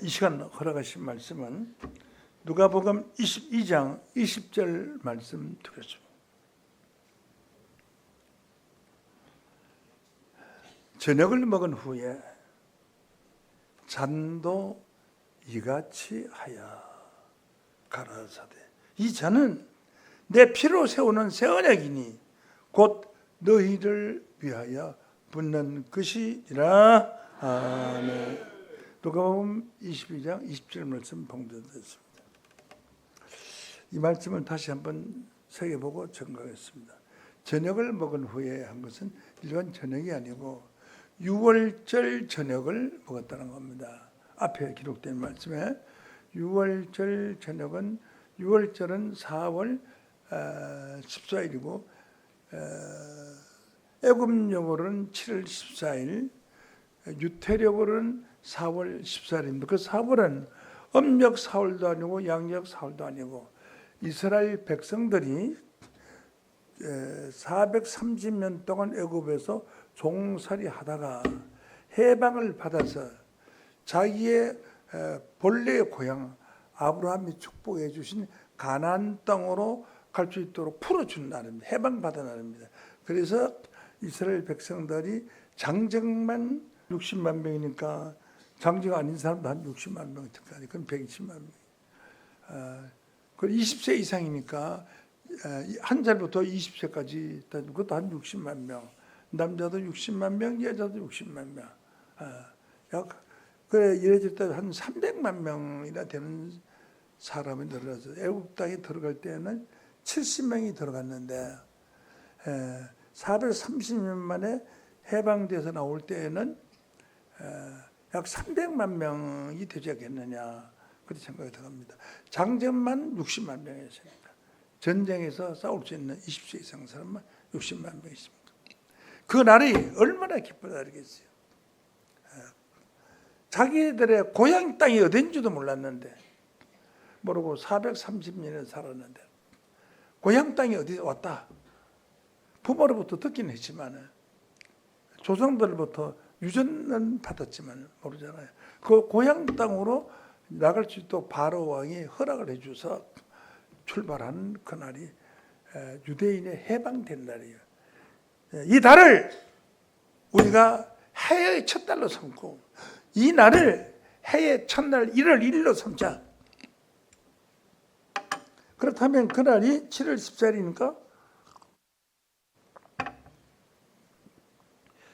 이 시간 허락하신 말씀은 누가복음 22장 20절 말씀 드렸습니다. 저녁을 먹은 후에 잔도 이같이 하여 가라사대 이 잔은 내 피로 세우는 새 언약이니 곧 너희를 위하여 붓는 것이니라. 아멘. 누가복음 22장 20절 말씀 봉독됐습니다. 이 말씀을 다시 한번 새겨보고 정각했습니다. 저녁을 먹은 후에 한 것은 일반 저녁이 아니고 유월절 저녁을 먹었다는 겁니다. 앞에 기록된 말씀에 유월절 저녁은 유월절은 4월 14일이고 애굽령으로는 7월 14일, 유태력으로는 4월 14일입니다. 그 4월은 음력 4월도 아니고 양력 4월도 아니고 이스라엘 백성들이 430년 동안 애굽에서 종살이 하다가 해방을 받아서 자기의 본래의 고향 아브라함이 축복해 주신 가나안 땅으로 갈 수 있도록 풀어준 날입니다. 해방받은 날입니다. 그래서 이스라엘 백성들이 장정만 60만 명이니까 장정 아닌 사람도 한 60만 명이 특가니 그건 120만 명. 그 20세 이상이니까 한 살부터 20세까지 그것도 한 60만 명. 남자도 60만 명, 여자도 60만 명. 그래 이래질 때 한 300만 명이나 되는 사람이 들어가서 애굽 땅에 들어갈 때는 70명이 들어갔는데 430년 만에 해방돼서 나올 때에는 약 300만 명이 되지 않겠느냐 그렇게 생각이 들어갑니다. 장정만 60만 명이었으니까 전쟁에서 싸울 수 있는 20세 이상 사람만 60만 명이 있습니다. 그 날이 얼마나 기쁘다 그러겠어요. 자기들의 고향 땅이 어딘지도 몰랐는데 모르고 430년을 살았는데 고향 땅이 어디 왔다. 부모로부터 듣긴 했지만 조상들로부터 유전은 받았지만 모르잖아요. 그 고향 땅으로 나갈 수 있도록 바로 왕이 허락을 해줘서 출발하는 그날이 유대인의 해방된 날이에요. 이 달을 우리가 해의 첫 달로 삼고 이 날을 해의 첫날 1월 1일로 삼자. 그렇다면 그날이 7월 14일이니까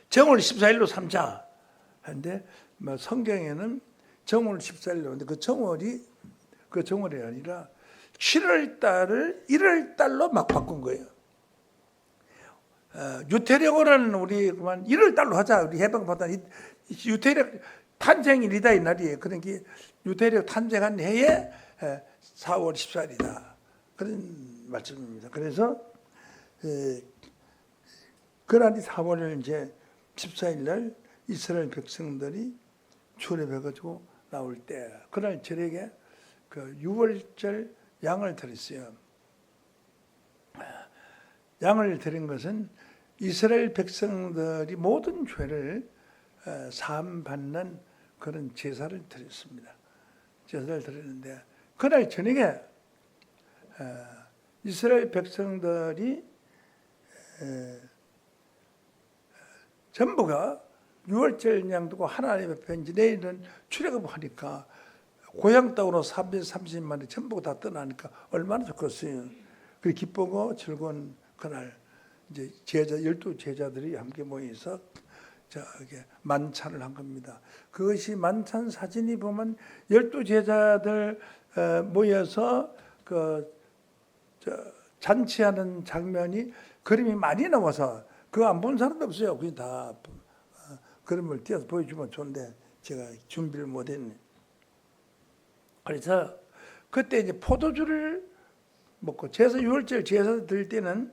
정월 14일로 삼자. 하는데 성경에는 정월 14일로 하는데 그 정월이 아니라 7월 달을 1월 달로 막 바꾼 거예요. 유태력으로는 우리 그만 1월 달로 하자. 우리 해방받아. 유태력 탄생일이다 이 날이에요. 그러니까 유태력 탄생한 해에 4월 14일이다. 그런 말씀입니다. 그래서 그날이 4월 이제 14일 날 이스라엘 백성들이 출애굽해가지고 나올 때 그날 저녁에 그 유월절 양을 드렸어요. 양을 드린 것은 이스라엘 백성들이 모든 죄를 사함 받는 그런 제사를 드렸습니다. 제사를 드렸는데 그날 저녁에 이스라엘 백성들이 전부가 유월절 양두고 하나님 앞에 이제 내일은 출애굽하니까 고향 땅으로 330만이 전부가 다 떠나니까 얼마나 좋겠어요. 그 기쁘고 즐거운 그날 이제 12 제자들이 함께 모여서 저게 만찬을 한 겁니다. 그것이 만찬 사진이 보면 12 제자들 모여서 잔치하는 장면이 그림이 많이 나와서 그거 안 본 사람도 없어요. 그냥 다 그림을 띄어서 보여주면 좋은데 제가 준비를 못했네. 그래서 그때 이제 포도주를 먹고 제사 유월절 제사 드릴 때는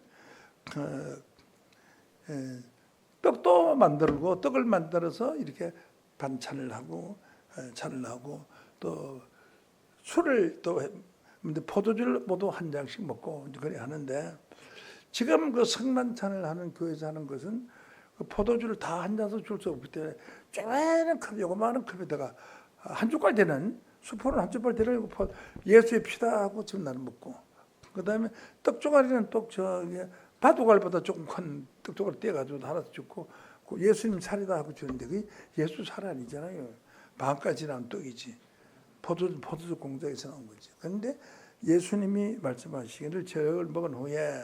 떡도 만들고 떡을 만들어서 이렇게 반찬을 하고 잔을 하고 또 술을 또 포도주를 모두 한 잔씩 먹고 그래 하는데 지금 그 성만찬을 하는 교회에서 하는 것은 그 포도주를 다 한 잔씩 줄 수 없기 때문에 조그마한 컵, 요거마한 컵에다가 한 숟갈 되는 수포는 한 숟갈 되는 예수의 피다 하고 지금 나는 먹고, 그 다음에 떡 조각이는 떡 저기 바둑알보다 조금 큰 떡 조각 떼가지고 하나 줍고 그 예수님 살이다 하고 주는데 그게 예수 살 아니잖아요. 반까지 나온 떡이지. 포도주 공장에서 나온 거지. 그런데 예수님이 말씀하시기를 저녁을 먹은 후에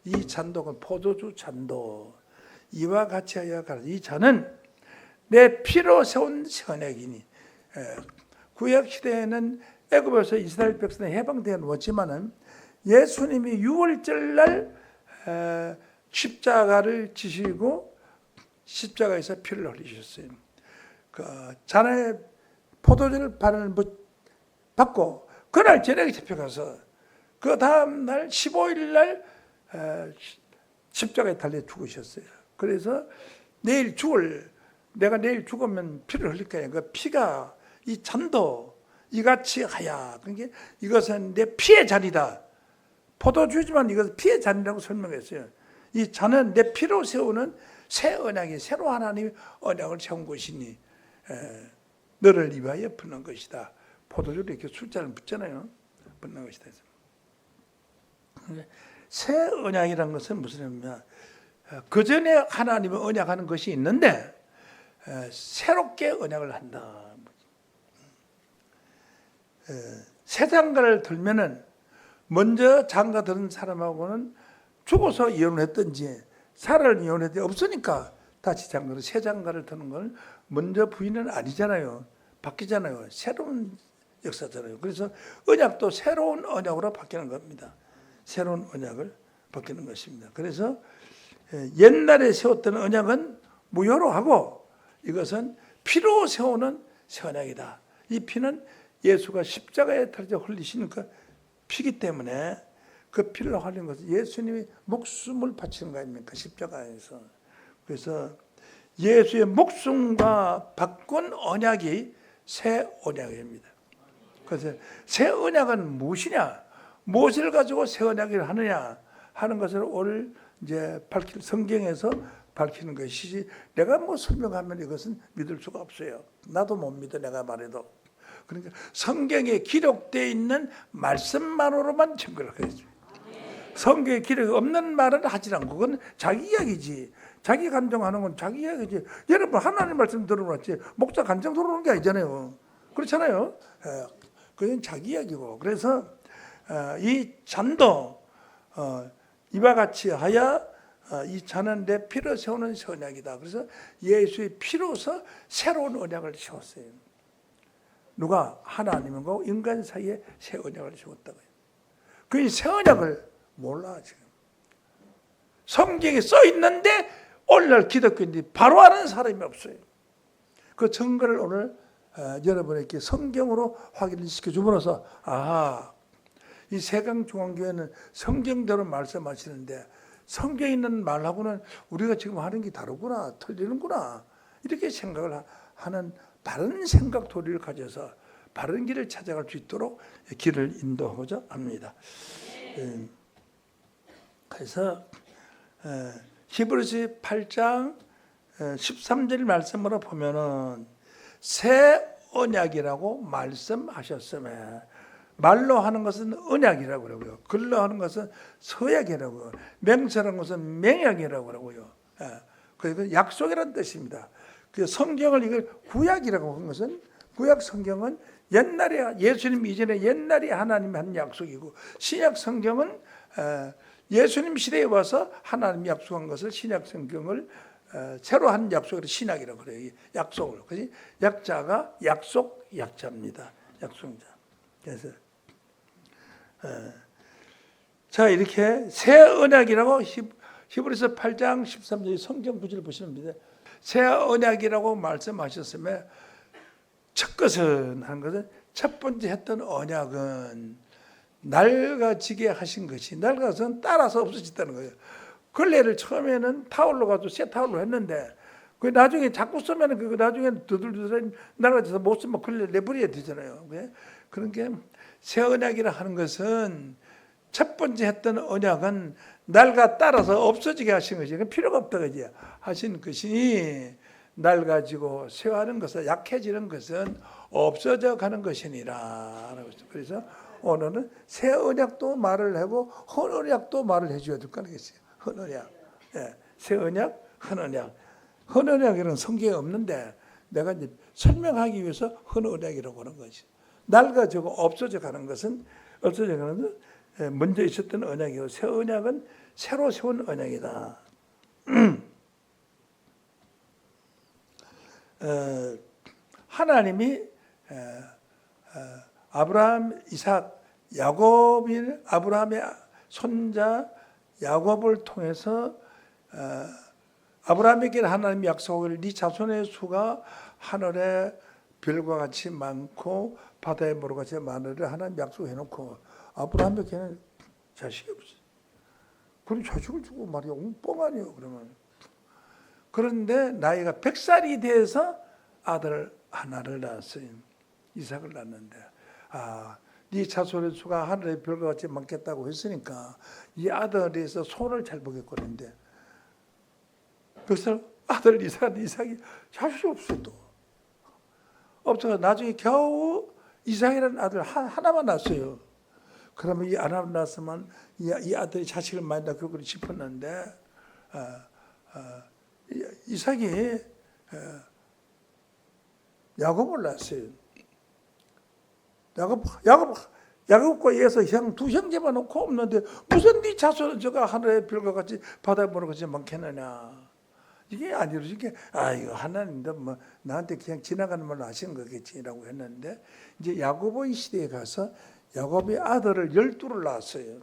이 잔독은 포도주 잔도 이와 같이 하여 가라. 이 잔은 내 피로 세운 선약이니. 구약 시대에는 애굽에서 이스라엘 백성이 해방되어 놓았지만은 예수님이 6월절 날 십자가를 지시고 십자가에서 피를 흘리셨어요. 그 잔에 포도주를 반을 받고 그날 저녁에 잡혀가서 그 다음 날 15일 날 십자가에 달려 죽으셨어요. 그래서 내가 내일 죽으면 피를 흘릴 거야. 그 피가 이 잔도 이같이 하야. 그러니까 이것은 내 피의 잔이다. 포도주지만 이것은 피의 잔이라고 설명했어요. 이 잔은 내 피로 세우는 새 언약이 새로 하나님이 언약을 세운 것이니 너를 위하여 붓는 것이다. 포도주를 이렇게 숫자를 붙잖아요. 붓는 것이다. 새 언약이라는 것은 무슨 의미냐? 그 전에 하나님이 언약하는 것이 있는데 새롭게 언약을 한다. 새 장가를 들면은 먼저 장가 들은 사람하고는 죽어서 이혼했든지 살을 이혼했든지 없으니까 다시 장가를 새 장가를 드는 건 먼저 부인은 아니잖아요. 바뀌잖아요. 새로운 역사잖아요. 그래서 언약도 새로운 언약으로 바뀌는 겁니다. 새로운 언약을 바뀌는 것입니다. 그래서 옛날에 세웠던 언약은 무효로 하고 이것은 피로 세우는 새 언약이다. 이 피는 예수가 십자가에 달려 흘리신 그 피기 때문에 그 피를 흘리는 것은 예수님이 목숨을 바치는 거 아닙니까? 십자가에서. 그래서 예수의 목숨과 바꾼 언약이 새 언약입니다. 그래서 새 언약은 무엇이냐? 무엇을 가지고 새 언약을 하느냐 하는 것을 오늘 이제 밝힐 성경에서 밝히는 것이지 내가 뭐 설명하면 이것은 믿을 수가 없어요. 나도 못 믿어 내가 말해도. 그러니까 성경에 기록되어 있는 말씀만으로만 증거를 하겠습니다. 성경에 기록이 없는 말은 하지 않고 그건 자기 이야기지. 자기 감정하는 건 자기 이야기지. 여러분 하나님 말씀 들어봤지 목사 감정 들어오는 게 아니잖아요. 그렇잖아요. 그건 자기 이야기고. 그래서 이 잔도 이와 같이 하여 이 잔은 내 피로 세우는 새 언약이다. 그래서 예수의 피로서 새로운 언약을 세웠어요. 누가? 하나님과 인간 사이에 새 언약을 세웠다고요. 그 새 언약을 몰라 지금. 성경에 써 있는데 오늘날 기독교인들이 바로 아는 사람이 없어요. 그 증거를 오늘 여러분에게 성경으로 확인을 시켜줌으로써 이 세강중앙교회는 성경대로 말씀하시는데 성경에 있는 말하고는 우리가 지금 하는 게 다르구나, 틀리는구나 이렇게 생각을 하는 바른 생각 도리를 가져서 바른 길을 찾아갈 수 있도록 길을 인도하고자 합니다. 그래서 히브리서 8장 13절 말씀으로 보면은 새 언약이라고 말씀하셨음에 말로 하는 것은 언약이라고 그러고요. 글로 하는 것은 서약이라고요. 맹세하는 것은 맹약이라고 그러고요. 그래서 약속이라는 뜻입니다. 그 성경을 이걸 구약이라고 한 것은 구약 성경은 옛날에 예수님 이전에 옛날에 하나님이 한 약속이고 신약 성경은 예수님 시대에 와서 하나님이 약속한 것을 신약 성경을 새로 한 약속을 신약이라고 그래요. 약속을. 그래서 약자가 약자입니다. 약속자. 그래서 자 이렇게 새 언약이라고 히브리서 8장 13절 성경 구절을 보시면 됩니다. 새 언약이라고 말씀하셨으며 첫 것은 하는 것은 첫 번째 했던 언약은 낡아지게 하신 것이 낡아서는 따라서 없어졌다는 거예요. 걸레를 처음에는 타올로 가지고 새 타올로 했는데 그 나중에 자꾸 쓰면 그 나중에 두들두들 낡아져서 못 쓰면 걸레 내버려야 되잖아요. 그런 게 새 언약이라 하는 것은 첫 번째 했던 언약은 낡아 따라서 없어지게 하신 것이 필요가 없다 그지 하신 것이니 낡아지고 쇠하는 것은 약해지는 것은 없어져 가는 것이니라. 그래서 오늘은 새 언약도 말을 하고 헌 언약도 말을 해줘야 될 거 아니겠어요. 헌 언약, 예, 새 언약, 헌 언약. 헌 언약이라는 성경에 없는데 내가 이제 설명하기 위해서 헌 언약이라고 하는 거지. 낡아지고 없어져 가는 것은 먼저 있었던 언약이고 새 언약은 새로 세운 언약이다. 하나님이 아브라함, 이삭, 야곱이 아브라함의 손자 야곱을 통해서 아브라함에게 하나님이 약속을 네 자손의 수가 하늘의 별과 같이 많고 바다의 모래와 같이 많으리라 하나님 약속해놓고 아브라함에게는 자식이 없어. 그럼 자식을 주고 말이야 엉뻥 아니에요 그러면. 그런데 나이가 100살이 돼서 아들 하나를 낳았어요. 이삭을 낳았는데 네 자손의 수가 하늘의 별과 같이 많겠다고 했으니까 이 아들에서 손을 잘 보겠거든요. 그래서 아들 이삭이 자식이 없어요. 또 없어서 나중에 겨우 이삭이라는 아들 하나만 낳았어요. 그러면 이 하나만 낳았으면 이 아들이 자식을 많이 낳고 싶었는데 이삭이 야곱을 낳았어요. 야곱과 이어서 두 형제만 놓고 없는데 무슨 네 자손은 저가 하늘의 별과 같이 바다의 모래와 같이 많겠느냐. 이게 아니로 이게 이거 하나님도 뭐 나한테 그냥 지나가는 말로 하시는 거겠지라고 했는데 이제 야곱의 시대에 가서 야곱이 아들을 12를 낳았어요.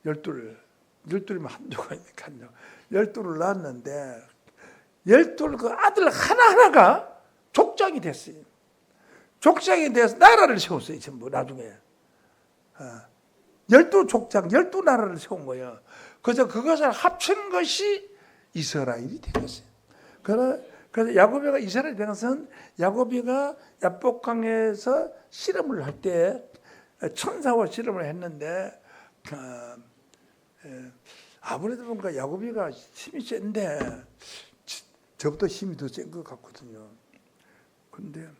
12이면 한조가 있으니까요. 12를 낳았는데 12 그 아들 하나하나가 족장이 됐어요. 족장이 돼서 나라를 세웠어요. 전부 나중에 12족장 12나라를 세운 거예요. 그래서 그것을 합친 것이 이스라엘이 된 것이에요. 그래서 야곱이가 이스라엘이 된 것은 야곱이가 야복강에서 씨름을 할 때 천사와 씨름을 했는데 아무래도 뭔가 야곱이가 힘이 센데 저보다 힘이 더 센 것 같거든요. 그런데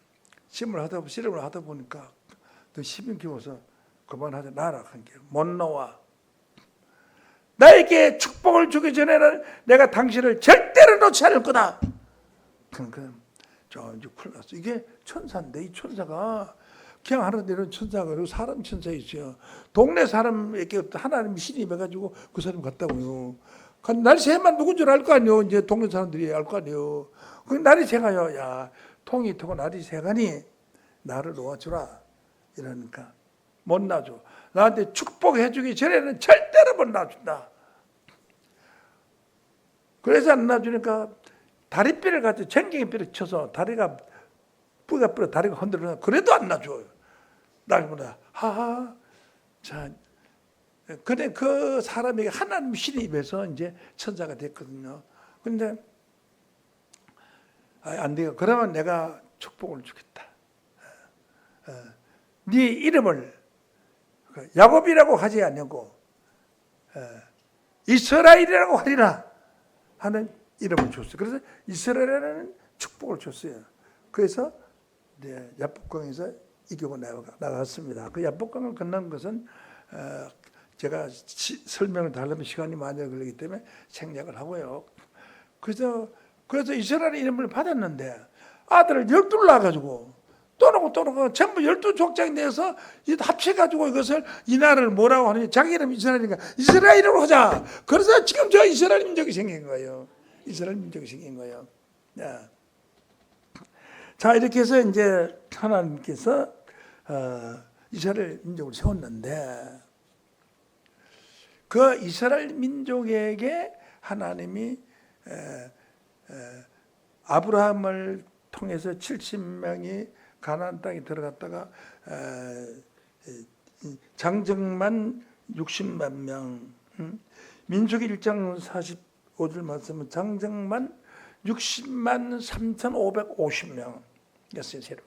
씨름을 하다 보니까 더 힘이 기워서 그만하자 나락한 게 못 나와. 나에게 축복을 주기 전에는 내가 당신을 절대로 놓지 않을 거다. 그러니까 이제 큰일 났어. 이게 천사인데 이 천사가 그냥 하는 데는 천사가 사람 천사 있어요. 동네 사람에게 하나님이 신임해가지고 그 사람 갔다고요. 날 새만 누군 줄 알 거 아니에요. 이제 동네 사람들이 알 거 아니에요. 그 날이 새가요. 야 통이 트고 날이 새가니 나를 놓아주라. 이러니까 못 놔줘. 나한테 축복해주기 전에는 절대로 못 놔준다. 그래서 안 놔주니까 다리뼈를 가지고 쟁갱이뼈를 쳐서 다리가 뿌가 뿌려 다리가 흔들려. 그래도 안 놔줘요. 날보다 자, 근데 그 사람에게 하나님 신입해서 이제 천사가 됐거든요. 근데 안 돼요. 그러면 내가 축복을 주겠다. 네 이름을 야곱이라고 하지 않냐고 이스라엘이라고 하리라 하는 이름을 줬어요. 그래서 이스라엘이라는 축복을 줬어요. 그래서 야복강에서 이기고 나갔습니다. 그 야복강을 건넌 것은 제가 설명을 다 하려면 시간이 많이 걸리기 때문에 생략을 하고요. 그래서 이스라엘 이름을 받았는데 아들을 12를 낳아가지고 또 놓고 전부 12족장이 돼서 합쳐가지고 이것을 이 나라를 뭐라고 하느냐. 자기 이름 이스라엘이니까 이스라엘으로 하자. 그래서 지금 저 이스라엘 민족이 생긴 거예요. 이스라엘 민족이 생긴 거예요. 자, 이렇게 해서 이제 하나님께서 이스라엘 민족을 세웠는데 그 이스라엘 민족에게 하나님이 아브라함을 통해서 70명이 가나안 땅에 들어갔다가 장정만 60만 명, 민수기 1장 45절 말씀은 장정만 60만 3,550명이었어요.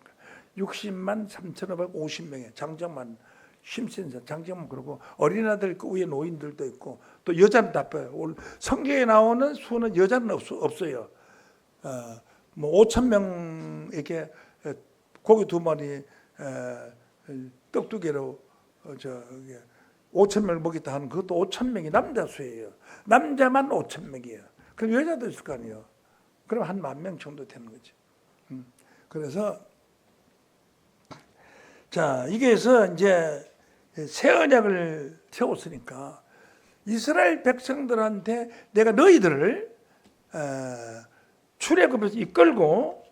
60만 3,550명이에요. 장정만 힘센 장정만. 그러고 어린아들 그 위에 노인들도 있고 또 여자는 다 빼요. 성경에 나오는 수는 여자는 없어요. 뭐 5천 명에게 고기 2마리 떡 2개로 5천 명을 먹였다 하는 그것도 5천 명이 남자 수예요. 남자만 5천 명이에요. 그럼 여자도 있을 거 아니에요. 그럼 한 10,000명 정도 되는 거죠. 그래서 자, 이게서 이제 새 언약을 세웠으니까 이스라엘 백성들한테 내가 너희들을 출애굽에서 이끌고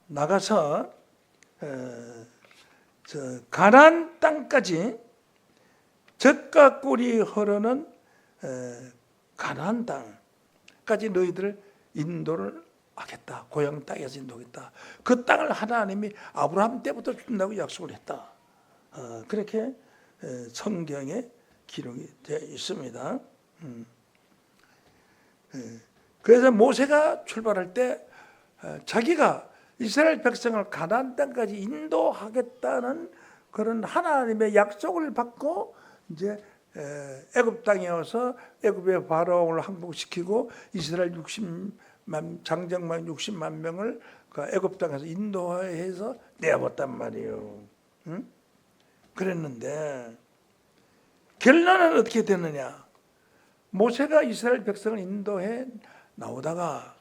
나가서 가나안 땅까지 젖과 꿀이 흐르는 가나안 땅까지 너희들을 인도를 하겠다. 고향 땅에서 인도하겠다. 그 땅을 하나님이 아브라함 때부터 준다고 약속을 했다. 그렇게 성경에 기록이 되어 있습니다. 그래서 모세가 출발할 때 자기가 이스라엘 백성을 가나안 땅까지 인도하겠다는 그런 하나님의 약속을 받고 이제 애굽 땅에 와서 애굽의 바로를 항복시키고 이스라엘 60만 장정만 60만 명을 그 애굽 땅에서 인도해서 내어봤단 말이에요. 응? 그랬는데 결론은 어떻게 됐느냐? 모세가 이스라엘 백성을 인도해 나오다가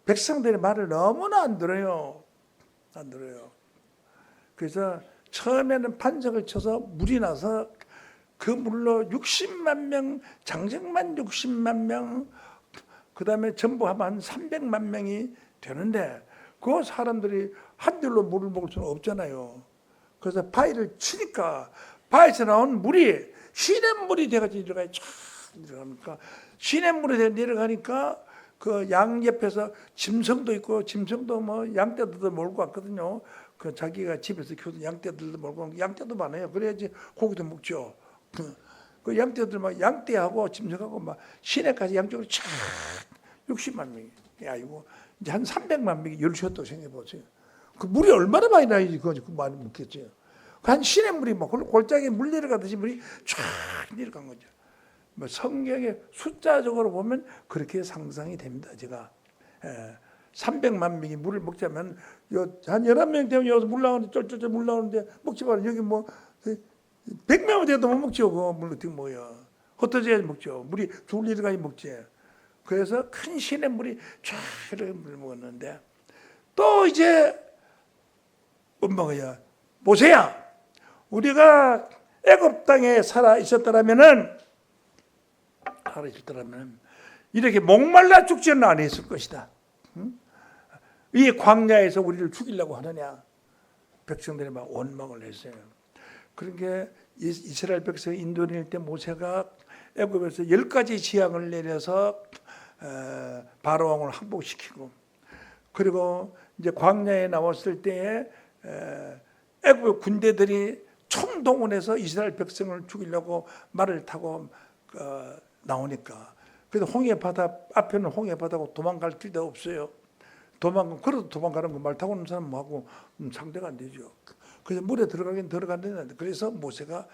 백성들의 말을 너무나 안 들어요. 안 들어요. 그래서 처음에는 반석을 쳐서 물이 나서 그 물로 60만 명, 장정만 60만 명, 그 다음에 전부 하면 한 300만 명이 되는데 그 사람들이 한 줄로 물을 먹을 수는 없잖아요. 그래서 바위를 치니까 바위에서 나온 물이 시냇물이 돼가지고 내려가니까 시냇물이 내려가니까 그 양 옆에서 짐승도 있고 짐승도 뭐 양떼들도 몰고 왔거든요. 그 자기가 집에서 키우던 양떼들도 몰고 오고 양떼도 많아요. 그래야지 고기도 먹죠. 그 양떼들 막 양떼하고 짐승하고 막 시내까지 양쪽으로 쫙 60만 명이. 야 이거 이제 한 300만 명이 열주었다고 생각해 보세요. 그 물이 얼마나 많이 나야지 그거 많이 먹겠죠. 한 시냇물이 막 골짜기에 물 내려가듯이 물이 쫙 내려간 거죠. 뭐 성경에 숫자적으로 보면 그렇게 상상이 됩니다. 제가 300만 명이 물을 먹자면 한 11명 되면 여기서 물 나오는데 쫄쫄쫄 물 나오는데 먹지 마라. 여기 뭐 100명이 돼도 못 먹죠. 그 물 어떻게 먹어요. 흩어져야지 먹죠. 물이 두 리터까지 먹지. 그래서 큰 시냇물이 쫙 이렇게 물 먹었는데 또 이제 엄마가 모세야 우리가 애굽 땅에 살아 있었더라면은 이렇게 목말라 죽지는 않았을 것이다. 이 광야에서 우리를 죽이려고 하느냐. 백성들이 막 원망을 했어요. 그러니까 이스라엘 백성 인도낼 때 모세가 애굽에서 10가지 지향을 내려서 바로왕을 항복시키고 그리고 이제 광야에 나왔을 때에 애굽 군대들이 총동원해서 이스라엘 백성을 죽이려고 말을 타고 나오니까 그래서 홍해 바다 앞에는 홍해 바다고 도망갈 길도 없어요. 그래도 도망가는 거 말 타고 오는 사람하고 상대가 안 되죠. 그래서 물에 들어가긴 들어갔는데 그래서 모세가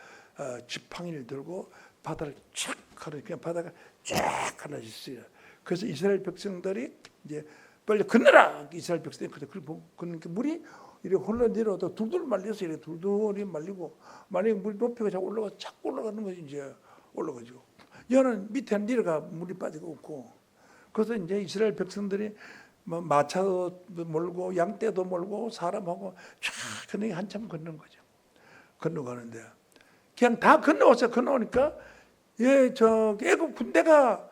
지팡이를 들고 바다를 쫙 가르 그냥 바다가 쫙 갈라졌어요. 그래서 이스라엘 백성들이 이제 빨리 건너라 이스라엘 백성들이 그러니까 물이 이렇게 흘러내려도 둘둘 말려서 이렇게 둘둘이 말리고 만약에 물 높이가 자꾸 올라가는 거지 이제 올라가죠. 여는 밑에 내려가 물이 빠지고 없고 그래서 이제 이스라엘 백성들이 뭐 마차도 몰고 양떼도 몰고 사람하고 쫙 그네 한참 건너는 거죠. 건너가는데 그냥 다 건너와서 건너오니까 애굽 군대가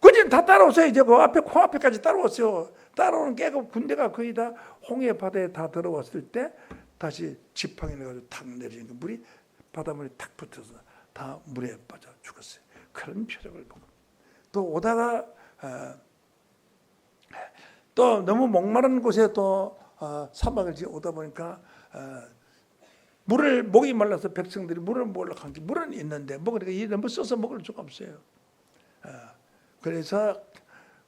그전 다 따라오세요. 이제 그 앞에 코앞에까지 따라왔어요. 따라오는 애굽 군대가 거의 다 홍해 바다에 다 들어왔을 때 다시 지팡이 내가지고 탁 내리니까 물이 바닷물이 탁 붙어서 다 물에 빠져 죽었어요. 그런 표적을 보고 또 오다가 또 너무 목마른 곳에 또 사막을 오다 보니까 목이 말라서 백성들이 물을 먹으려고 하는데 물은 있는데 먹으니까 이 너무 써서 먹을 수가 없어요. 그래서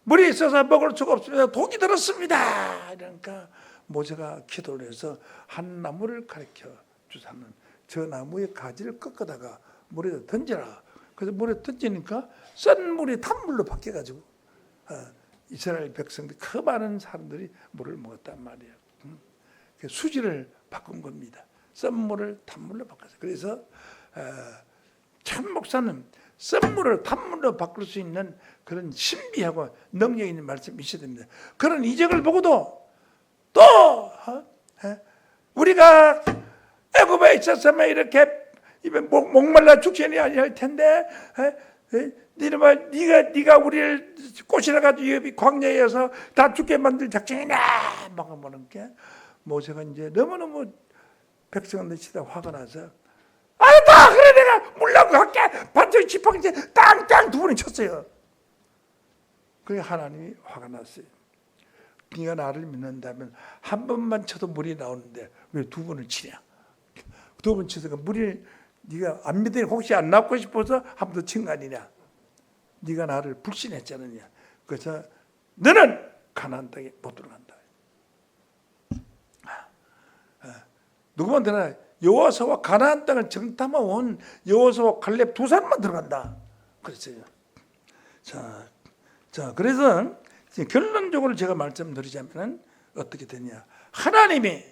물이 있어서 먹을 수가 없습니다. 독이 들었습니다. 그러니까 모세가 기도를 해서 한 나무를 가르쳐 주사는 저 나무의 가지를 꺾어다가 물에 던져라. 그래서 물에 던지니까 쓴 물이 단물로 바뀌어가지고 이스라엘 백성들 그 많은 사람들이 물을 먹었단 말이에요. 수지를 바꾼 겁니다. 썸물을 단물로 바꿨어요. 그래서 참 목사는 썸물을 단물로 바꿀 수 있는 그런 신비하고 능력 있는 말씀이 있어야 됩니다. 그런 이적을 보고도 또 우리가 애굽에 있었으면 이렇게 목말라 죽지는 아니할 텐데 네가 우리를 꼬시러 가지고 광야에서 다 죽게 만들 작정이냐 막 보는 게 모세가 이제 너무너무 백성들 치다 화가 나서 다 그래 내가 물라고 할게 반짝 지팡이 땅땅 두 번을 쳤어요. 그래 하나님이 화가 났어요. 네가 나를 믿는다면 한 번만 쳐도 물이 나오는데 왜 두 번을 치냐? 두 번 쳐서 물이 네가 안 믿으니 혹시 안 낳고 싶어서 한 번 더 친 거 아니냐? 네가 나를 불신했잖느냐? 그래서 너는 가나안 땅에 못 들어간다. 누구만 들어나 여호수아와 가나안 땅을 정탐하 온 여호수아와 갈렙 두 사람만 들어간다. 그랬어요. 자 그래서 결론적으로 제가 말씀드리자면 어떻게 되냐? 하나님이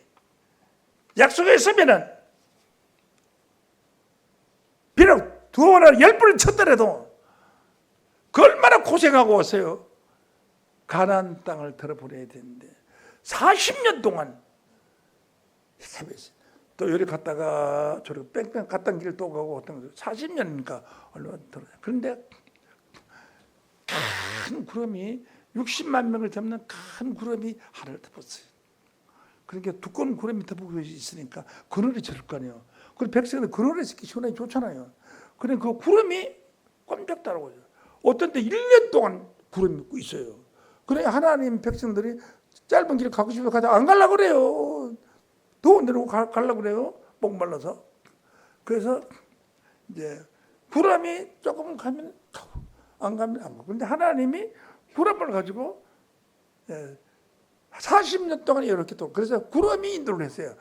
약속했으면은 비록 두 번이나 10번을 쳤더라도 그 얼마나 고생하고 왔어요. 가나안 땅을 들어보내야 되는데 40년 동안 또 여기 갔다가 저리 뺑뺑 갔던 길 또 가고 어떤 거 40년이니까 얼마나 들어요. 그런데 큰 구름이 60만 명을 잡는 큰 구름이 하늘을 덮었어요. 그러니까 두꺼운 구름이 덮고 있으니까 그늘이 질 거 아니에요. 그리고 백성들 그늘에 있기 시원하기 좋잖아요. 그러니까 그 구름이 꼼짝 따라오죠. 어떤 때 1년 동안 구름이 있고 있어요. 그래 하나님 백성들이 짧은 길을 가고 싶어서 가자 안 가려고 그래요. 더운 데로 가려고 그래요. 목말라서. 그래서 이제 구름이 조금 가면 가고 안 가면 안 가고. 근데 하나님이 구름을 가지고 40년 동안 이렇게 또 그래서 구름이 인도를 했어요.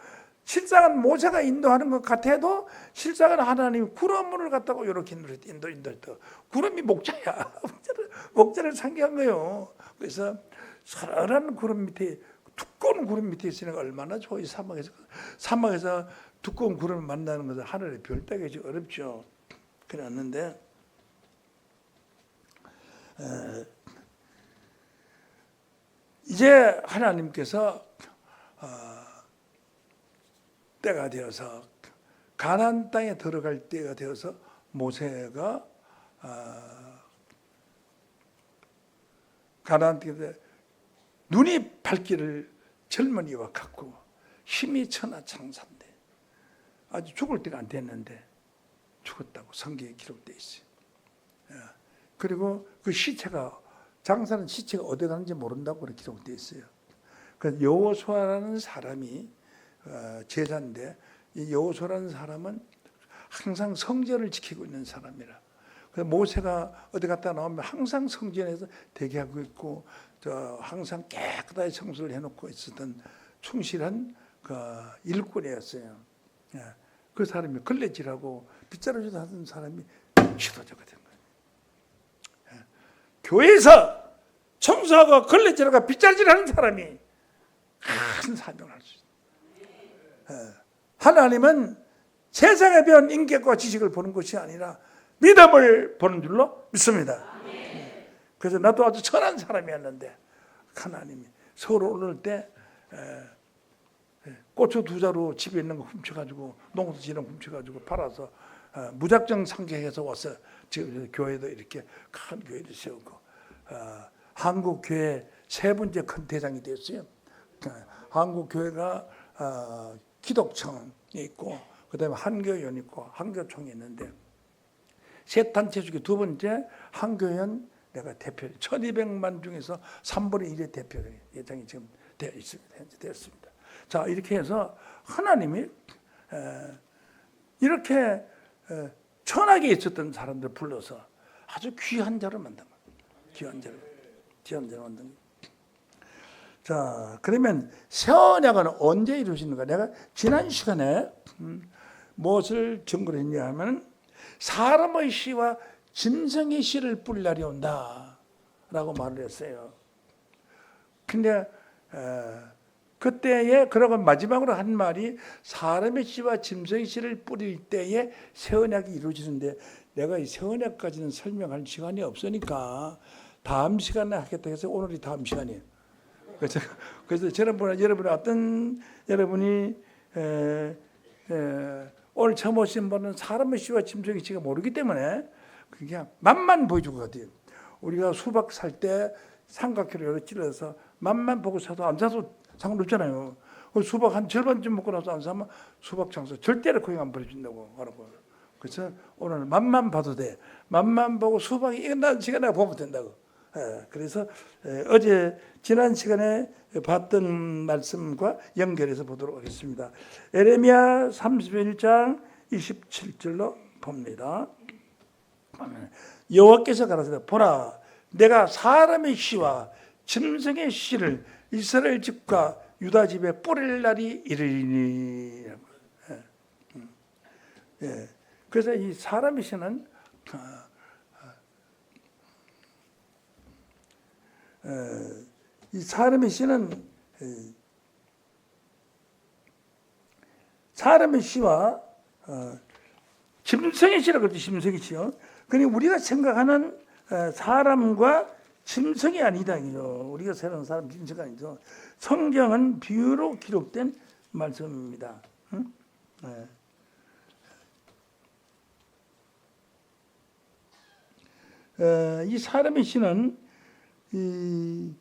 실상은 모세가 인도하는 것 같아도 실상은 하나님이 구름을 갖다가 이렇게 인도했다. 구름이 목자야. 목자를 상기한 거예요. 그래서 서늘한 구름 밑에 두꺼운 구름 밑에 있으니까 얼마나 좋아. 이 사막에서 두꺼운 구름을 만나는 것은 하늘의 별 따기지 어렵죠. 그랬는데 이제 하나님께서 때가 되어서 가나안 땅에 들어갈 때가 되어서 모세가 가나안 땅에 눈이 밝기를 젊은이와 같고 힘이 천하장사인데 아주 죽을 때가 안 됐는데 죽었다고 성경에 기록되어 있어요. 그리고 그 시체가 장사는 시체가 어디 가는지 모른다고 그렇게 기록되어 있어요. 그 여호수아라는 사람이 제자인데 이 여호수아라는 사람은 항상 성전을 지키고 있는 사람이라. 그래서 모세가 어디 갔다 나오면 항상 성전에서 대기하고 있고 항상 깨끗하게 청소를 해놓고 있었던 충실한 그 일꾼이었어요. 그 사람이 걸레질하고 빗자루질 하던 사람이 지도자가 된 거예요. 교회에서 청소하고 걸레질하고 빗자루질하는 사람이 큰 사명을 할 수 있어요. 하나님은 세상에 배운 인격과 지식을 보는 것이 아니라 믿음을 보는 줄로 믿습니다. 그래서 나도 아주 천한 사람이었는데 하나님이 서울 오를 때 고추 2자루 집에 있는 거 훔쳐가지고 농사 지는 훔쳐가지고 팔아서 무작정 상경해서 와서 지금 교회도 이렇게 큰 교회를 세우고 한국 교회 3번째 큰 대장이 됐어요. 한국 교회가 기독청이 있고 그다음에 한교연 있고 한교총이 있는데 세 단체 중에 2번째 한교연 내가 대표 1200만 중에서 3분의 1의 대표 예정이 지금 되어 있습니다. 현재 되었습니다. 자 이렇게 해서 하나님이 이렇게 천하게 있었던 사람들 불러서 아주 귀한 자로 만든 거예요. 귀한 자로 만든 거예요. 자 그러면 새 언약은 언제 이루어지는가? 내가 지난 시간에 무엇을 증거를 했냐 하면 사람의 씨와 짐승의 씨를 뿌릴 날이 온다 라고 말을 했어요. 근데 그때에 그러고 마지막으로 한 말이 사람의 씨와 짐승의 씨를 뿌릴 때에 새 언약이 이루어지는데 내가 이 새 언약까지는 설명할 시간이 없으니까 다음 시간에 하겠다 해서 오늘이 다음 시간이에요. 그래서 여러분이 어떤 여러분이 오늘 처음 오신 분은 사람의 씨와 짐승의 씨가 모르기 때문에 그냥 맛만 보여줄 것 같아요. 우리가 수박 살 때 삼각형으로 이렇게 찔러서 맛만 보고 사도 안 사도 상관없잖아요. 수박 한 절반쯤 먹고 나서 안 사면 수박 장사 절대로 거기 안 버려준다고 하라고. 그래서 오늘 맛만 봐도 돼. 맛만 보고 수박이 끝나는 시간에 보면 된다고. 그래서 어제 지난 시간에 봤던 말씀과 연결해서 보도록 하겠습니다. 에레미야 31장 27절로 봅니다. 여호와께서 가라사대 보라 내가 사람의 씨와 짐승의 씨를 이스라엘 집과 유다 집에 뿌릴 날이 이르리니. 그래서 이 사람의 씨는 이 사람의 씨는 사람의 씨와 짐승의 씨라고 그러죠. 짐승의 씨요. 그러니 우리가 생각하는 사람과 짐승이 아니다. 우리가 생각하는 사람 짐승이 아니죠. 성경은 비유로 기록된 말씀입니다. 이 사람의 씨는 이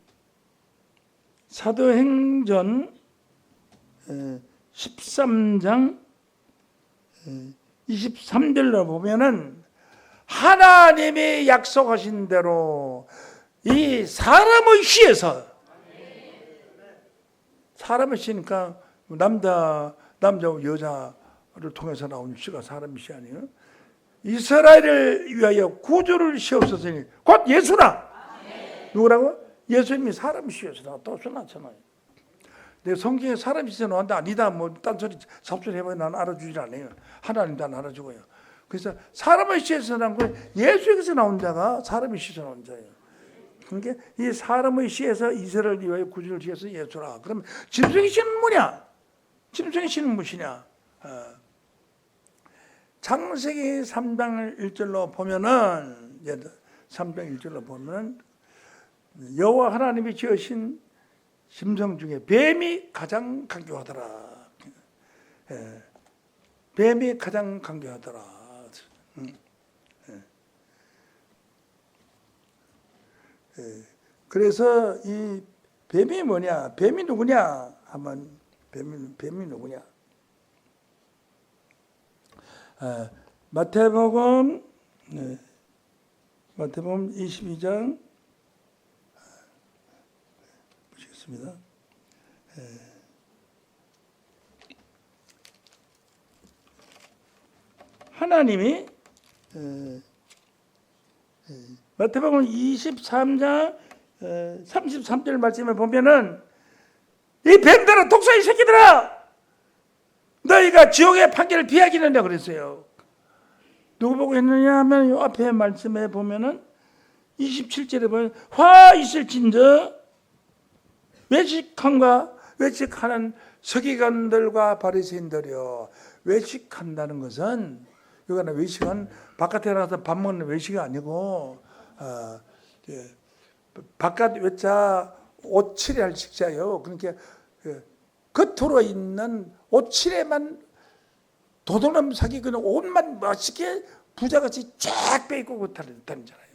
사도행전 13장 23절로 보면은 하나님이 약속하신 대로 이 사람의 씨에서 사람의 씨니까 남자 여자를 통해서 나온 씨가 사람의 씨 아니에요? 이스라엘을 위하여 구주를 시옵소서니 곧 예수라. 누구라고? 예수님이 사람 씨에서 또 나타나요. 내 성경에 사람 씨에서 나왔는데 아니다 뭐 딴소리 잡소리 해봐야 난 알아주질 않아요. 하나님도 안 알아주고요. 그래서 사람의 씨에서 나온 건 예수에게서 나온 자가 사람의 씨에서 나온 자예요. 그러니까 이 사람의 씨에서 이스라엘을 위하여 구주를 지어서 예수라. 그러면 짐승의 씨는 뭐냐? 짐승의 씨는 무엇이냐? 창세기 3장 1절로 보면은 3장 1절로 보면은 여호와 하나님이 지으신 짐승 중에 뱀이 가장 강교하더라. 뱀이 가장 강교하더라. 그래서 이 뱀이 뭐냐? 뱀이 누구냐? 하면 뱀이 누구냐? 마태복음 22장 보시겠습니다. 하나님이 마태복음 23장 33절 말씀에 보면은 이 뱀들아 독사의 새끼들아 너희가 지옥의 판결을 피하기는 그랬어요. 누구 보고 했느냐 하면 이 앞에 말씀에 보면은 27절에 보면 화 있을진저 외식하는 서기관들과 바리새인들이요. 외식한다는 것은 이거는 외식은 바깥에 나가서 밥 먹는 외식이 아니고 바깥 외자 옷칠할 식사요. 그러니까 겉으로 있는 옷칠에만 도둑놈 사기 그냥 옷만 멋있게 부자같이 쫙 빼입고 다니잖아요.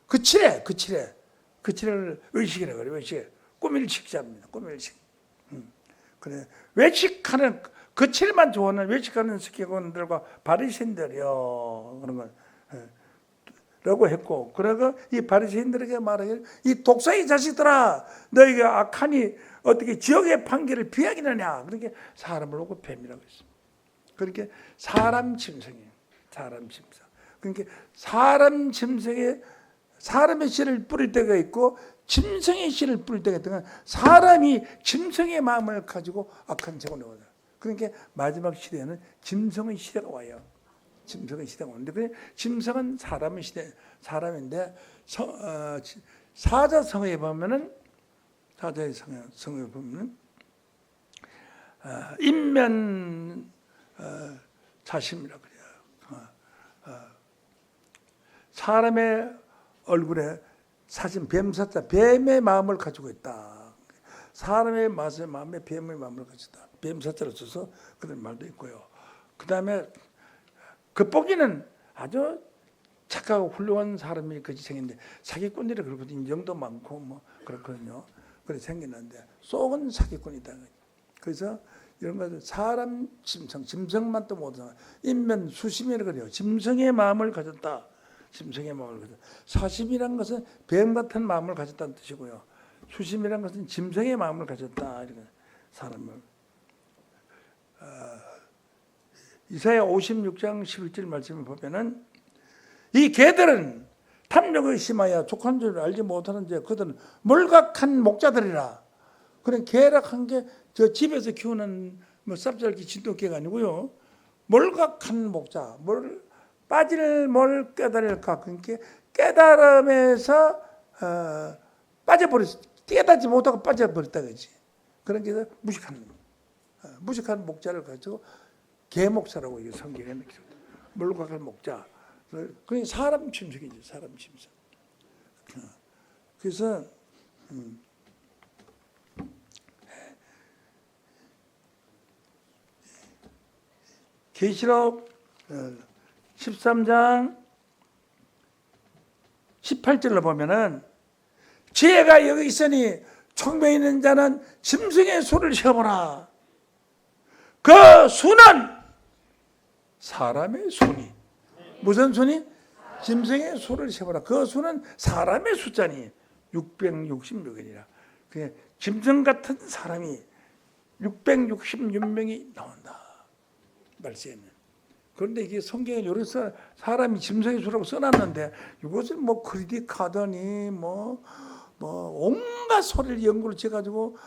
그 칠을 외식이라고 그래요. 외식. 꾸밀 식사입니다. 꾸밀 식. 그래 외식하는 그 칠만 좋아하는 외식하는 스키건들과 바리새인들이요 그런 걸 라고 했고, 그러고 이 바리새인들에게 말하기를 이 독사의 자식들아 너희가 악하니 어떻게 지옥의 판결을 피하기느냐. 그렇게 사람을 놓고 뱀이라고 했습니다. 그렇게 사람 짐승이에요. 사람 짐승. 그러니까 사람 짐승에 사람의 씨를 뿌릴 때가 있고 짐승의 씨를 뿌릴 때가 있다가 사람이 짐승의 마음을 가지고 악한 죄가 나오다. 그러니까 마지막 시대에는 짐승의 시대가 와요. 짐승의 시대가 오는데 그 짐승은 사람의 시대 사람인데 사자성어에 보면은 사자의 성경에 보면 인면 자심이라고 그래요. 사람의 얼굴에 사진 뱀사자, 뱀의 마음을 가지고 있다. 사람의 마음에 뱀의 마음을 가지고 있다. 뱀사자를 써서 그런 말도 있고요. 그 다음에 겉보기는 아주 착하고 훌륭한 사람이 그렇게 생겼는데 사기꾼들이 그렇거든요. 인정도 많고 뭐 그렇거든요. 그렇게 생겼는데 속은 사기꾼이다. 그래서 이런 것들 사람 짐승만 또 못하나 인면 수심이라고 그래요. 짐승의 마음을 가졌다. 짐승의 마음을 가졌다. 사심이란 것은 뱀 같은 마음을 가졌다는 뜻이고요. 수심이란 것은 짐승의 마음을 가졌다. 이렇게 사람을. 이사야 56장 11절 말씀을 보면은 이 개들은 탐욕이 심하여 족한 줄 알지 못하는 자 그들은 몰각한 목자들이라. 그런 개락한 게 저 집에서 키우는 뭐 쌉쌀기 진돗개가 아니고요. 몰각한 목자, 빠질 뭘 깨달을까? 그러니까 깨달음에서 깨닫지 못하고 빠져버렸다 그지. 그런 게 무식한 목자를 가지고 개목사라고 이 성경에 기록돼. 몰각한 목자. 그게 사람 짐승이죠. 사람 짐승. 그래서 계시록 13장 18절로 보면은 지혜가 여기 있으니 총명이 있는 자는 짐승의 소를 세어보라. 그 수는 사람의 손이 무슨 손이? 짐승의 수를 세어보라. 그 수는 사람의 숫자니 666이라. 짐승 같은 사람이 666명이 나온다. 말세에는. 그런데 이게 성경에 여기서 사람이 짐승의 수라고 써놨는데 이것을 뭐 크레딧 카드니 뭐 온갖 소리를 연구를 해가지고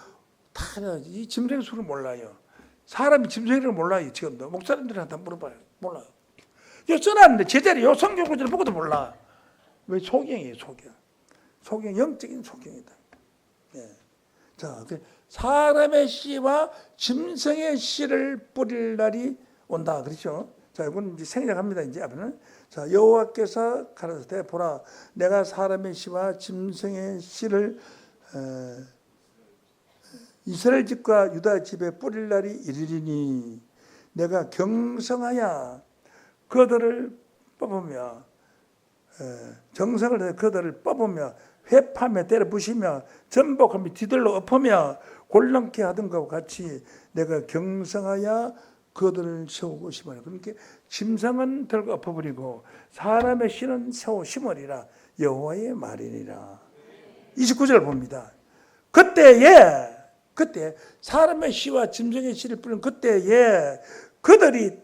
다 이 짐승의 수를 몰라요. 사람이 짐승을 몰라요. 지금도 목사님들한테 물어봐요. 몰라요. 이거 써놨는데 제자리 요 성경 구절을 보고도 몰라. 왜? 소경이에요. 소경 영적인 소경이다. 예. 자, 사람의 씨와 짐승의 씨를 뿌릴 날이 온다. 그렇죠? 자, 이건 이제 생략합니다. 이제 앞에는. 자, 여호와께서 가라사대 보라, 내가 사람의 씨와 짐승의 씨를 이스라엘 집과 유다 집에 뿌릴 날이 이르리니 내가 경성하여 그들을 뽑으며 정성을 내 그들을 뽑으며 회파며 때려 부시며 전복하며 뒤들러 엎으며 골렁게 하던 것과 같이 내가 경성하여 그들을 세우고 심으라. 그러니까 짐승은 들고 엎어버리고 사람의 씨는 세워 심으리라. 여호와의 말이니라. 29절 봅니다. 그때 사람의 씨와 짐승의 씨를 뿌린 그때에 그들이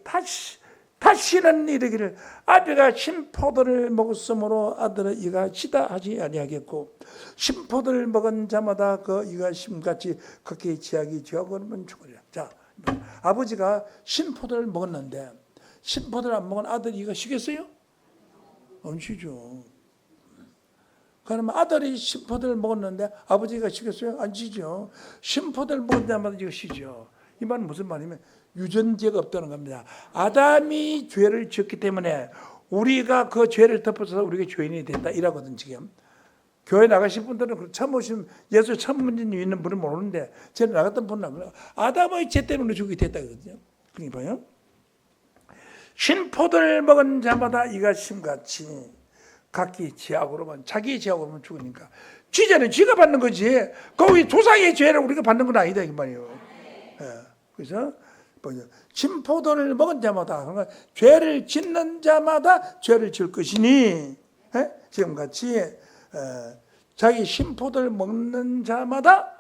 다시는 이르기를 아비가 신포도를 먹었으므로 아들의 이가 시다 하지 아니하겠고 신포도를 먹은 자마다 그 이가 심같이 그렇게 지하기 지하고는 죽으리라. 자, 아버지가 신포도를 먹었는데 신포도를 안 먹은 아들이 이가 쉬겠어요? 안 쉬죠. 그러면 아들이 신포도를 먹었는데 아버지가 쉬겠어요? 안 쉬죠. 신포도를 먹은 자마다 이가 쉬죠. 이 말은 무슨 말이냐면 유전자가 없다는 겁니다. 아담이 죄를 지었기 때문에 우리가 그 죄를 덮어서 우리가 죄인이 됐다 이라거든 지금. 교회 나가신 분들은 처음 오시면 예수 처음 있는 분은 모르는데 제가 나갔던 분은 아담의 죄 때문에 죽게 됐다거든요. 그러니까 봐요. 신포도를 먹은 자마다 이가 심같이 각기 지약으로만 자기의 지약으로만 죽으니까 지자는 지가 받는 거지. 거기 조상의 죄를 우리가 받는 건 아니다 이 말이에요. 예. 그래서 신포도를 먹은 자마다 그러니까 죄를 짓는 자마다 죄를 지을 것이니 지금같이 자기 신포도를 먹는 자마다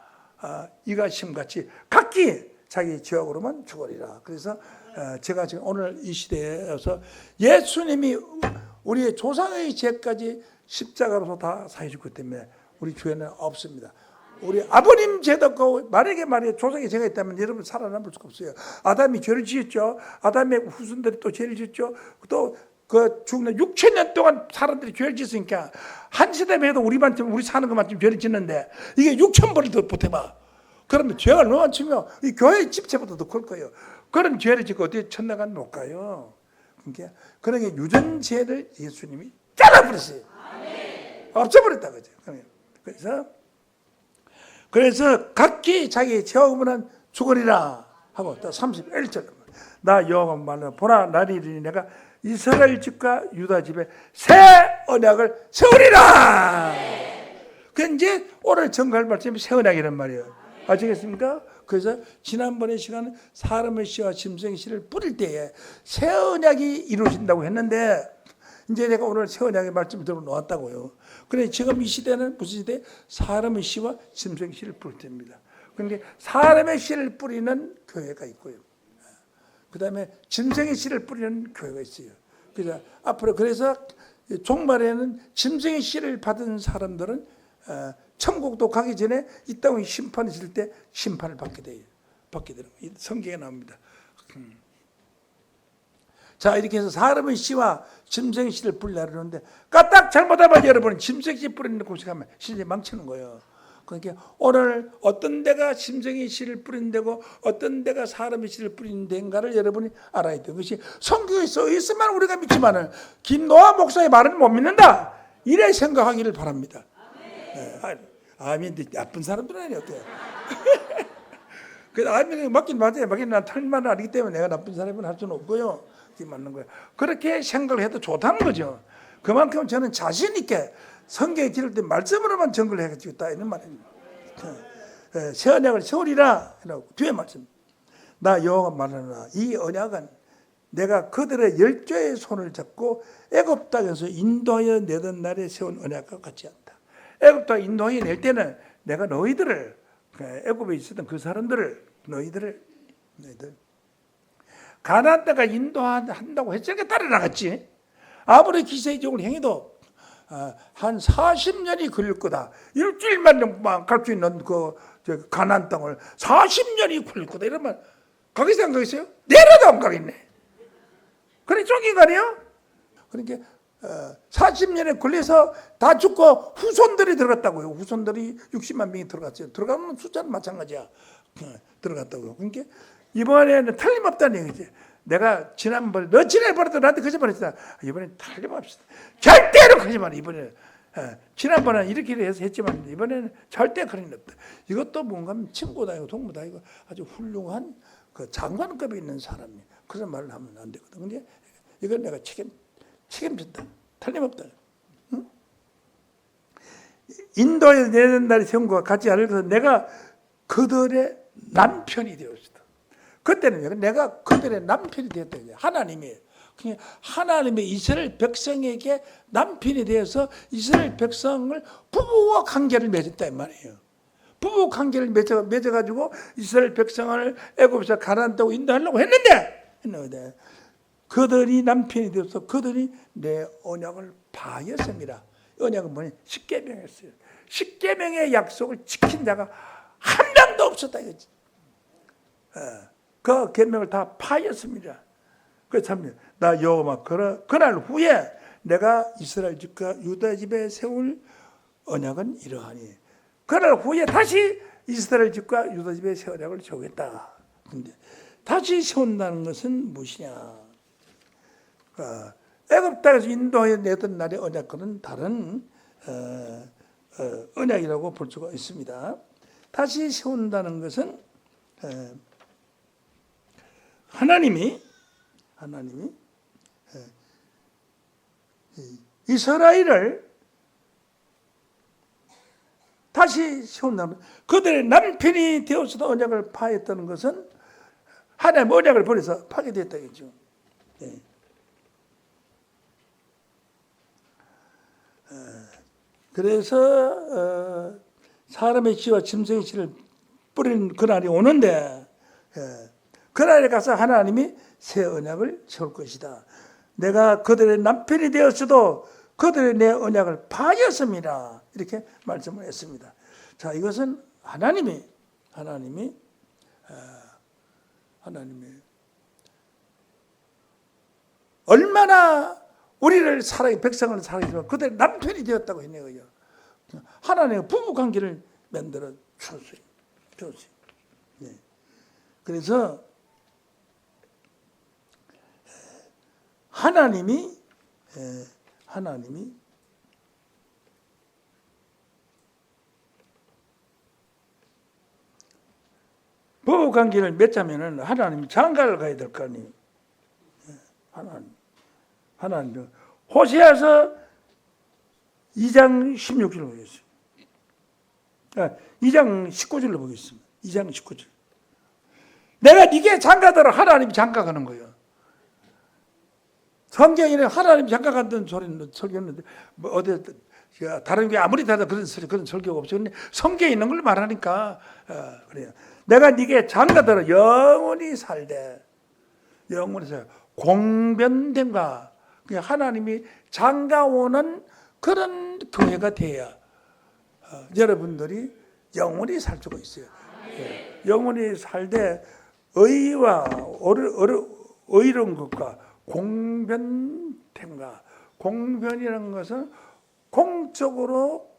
이가 심같이 각기 자기 지역으로만 죽으리라. 그래서 제가 지금 오늘 이 시대에서 예수님이 우리의 조상의 죄까지 십자가로서 다 사해주기 때문에 우리 죄는 없습니다. 우리 아버님 죄도 없고 만약에 조상의 죄가 있다면 여러분 살아남을 수가 없어요. 아담이 죄를 지었죠. 아담의 후손들이 또 죄를 지었죠. 또 그 죽는 6천 년 동안 사람들이 죄를 짓으니까 한 시대만 해도 우리만큼 우리 사는 것만큼 죄를 짓는데 이게 6천 번을 더 보태봐. 그러면 죄가 얼마나 치면 이 교회 집체보다 더 클 거예요. 그런 죄를 짓고 어떻게 천당을 못 가요? 그러니까 유전죄를 예수님이 잘라버렸어요. 없애버렸다 그죠. 그래서 각기 자기 죄악으로는 죽으리라 하고 또 31절 나 여호와 말하노라 보라 날이 이르니 내가 이스라엘 집과 유다 집에 새 언약을 세우리라. 그 이제 오늘 전갈 말씀이 새 언약이란 말이에요. 아시겠습니까? 그래서 지난번에 시간은 사람의 씨와 짐승의 씨를 뿌릴 때에 새 언약이 이루어진다고 했는데 이제 내가 오늘 새 언약의 말씀을 들어 놓았다고요. 그래 지금 이 시대는 무슨 시대? 사람의 씨와 짐승의 씨를 뿌릴 때입니다. 그런데 사람의 씨를 뿌리는 교회가 있고요. 그 다음에 짐승의 씨를 뿌리는 교회가 있어요. 그래서 앞으로 그래서 종말에는 짐승의 씨를 받은 사람들은 천국도 가기 전에 이 땅의 심판이 있을 때 심판을 받게 돼요. 받게 되는 거예요. 성경에 나옵니다. 자 이렇게 해서 사람의 씨와 짐승의 씨를 뿌리려 그러는데 까딱 잘못하면 여러분은 짐승의 씨 뿌리는 곳에 가면 실제 망치는 거예요. 그러니까 오늘 어떤 데가 짐승의 씨를 뿌리는 데고 어떤 데가 사람의 씨를 뿌리는 데인가를 여러분이 알아야 돼요. 그것이 성경에 써 있으면 우리가 믿지만은 김노아 목사의 말은 못 믿는다. 이래 생각하기를 바랍니다. 아멘. 나쁜 사람들은 아니에요. 그 아멘 맞긴 맞아요. 맞긴 난 틀린말을 알기 때문에 내가 나쁜 사람은 할 수는 없고요. 그게 맞는 거예요. 그렇게 생각을 해도 좋다는 거죠. 그만큼 저는 자신 있게 성경에 기록된 말씀으로만 증거를 해주겠다 이런 말입니다. 새 언약을 세우리라 뒤에 말씀. 나 여호와가 말하노라 이 언약은 내가 그들의 열조의 손을 잡고 애굽 땅에서 인도하여 내던 날에 세운 언약과 같지 않다. 애굽 땅 인도하여 낼 때는 내가 너희들을 애굽에 있었던 그 사람들을 너희들 가나안 땅가 인도한다고 했으니까 따라나갔지. 아무리 기세적으로 행해도 한 40년이 걸릴 거다. 일주일만 갈 수 있는 그 가나안 땅을 40년이 걸릴 거다. 이러면 가겠어요 안 가겠어요? 내려도 안 가겠네. 그래 쫓긴 거 아니에요? 그러니까 40년에 걸려서 다 죽고 후손들이 들어갔다고요. 후손들이 60만 명이 들어갔어요. 들어가면 숫자는 마찬가지야. 들어갔다고요. 그러니까 이번에는 틀림없다는 얘기지. 내가 지난번에 너 지난번에도 나한테 거짓말했잖아. 이번엔 틀림없어. 절대로 거짓말. 이번에는 지난번에는 이렇게 해서 했지만 이번에는 절대 그런 일 없다. 이것도 뭔가 친구다 이고 동무다 이거 아주 훌륭한 그 장관급에 있는 사람이 그런 말을 하면 안 되거든. 근데 이건 내가 책임진다. 틀림없다. 응? 인도에 내는 날이 세운과 같지 않을 것은 내가 그들의 남편이 되었다. 그때는 내가 그들의 남편이 되었다. 하나님이 하나님의 이스라엘 백성에게 남편이 되어서 이스라엘 백성을 부부와 관계를 맺었다 이 말이에요. 부부 관계를 맺어가지고 이스라엘 백성을 애굽에서 가나안 땅으로 인도하려고 했는데 그들이 남편이 되어서 그들이 내 언약을 파였습니다. 언약은 뭐냐? 십계명이었어요. 십계명의 약속을 지킨 자가 한 명도 없었다 이거지. 그 계명을 다 파였습니다. 그래서 나 여호와 그날 후에 내가 이스라엘 집과 유다 집에 세울 언약은 이러하니 그날 후에 다시 이스라엘 집과 유다 집에 세울 언약을 세우겠다. 근데 다시 세운다는 것은 무엇이냐? 애굽 땅에서 인도하여 내던 날의 언약과는 다른 언약이라고 볼 수가 있습니다. 다시 세운다는 것은 하나님이 이스라엘을 다시 세운다면 그들의 남편이 되어서도 언약을 파했다는 것은 하나님 언약을 버려서 파괴됐다겠죠. 그래서 사람의 씨와 짐승의 씨를 뿌리는 그날이 오는데 그날에 가서 하나님이 새 언약을 세울 것이다. 내가 그들의 남편이 되었어도 그들의 내 언약을 파였습니다. 이렇게 말씀을 했습니다. 자, 이것은 하나님이 얼마나 우리를 사랑해 백성을 사랑해서 그들 남편이 되었다고 했네요. 하나님의 부부 관계를 만들어 주었어요. 네. 그래서 하나님이 부부 관계를 맺자면은 하나님이 장가를 가야 될 거 아니에요. 하나님. 호세아서 2장 16절로 보겠습니다. 2장 19절로 보겠습니다. 2장 19절. 내가 네게 장가들어 하나님이 장가가는 거예요. 성경에는 하나님이 장가간다는 소리는 설교했는데 뭐 어디 다른 게 아무리 다른 그런 설교가 없어요. 근데 성경에 있는 걸 말하니까 그래요. 내가 네게 장가들어 영원히 살되 영원히 살 공변됨과 하나님이 장가오는 그런 교회가 돼야 여러분들이 영원히 살 수가 있어요. 영원히 살되 의와 의로운 것과 공변됨과 공변이라는 것은 공적으로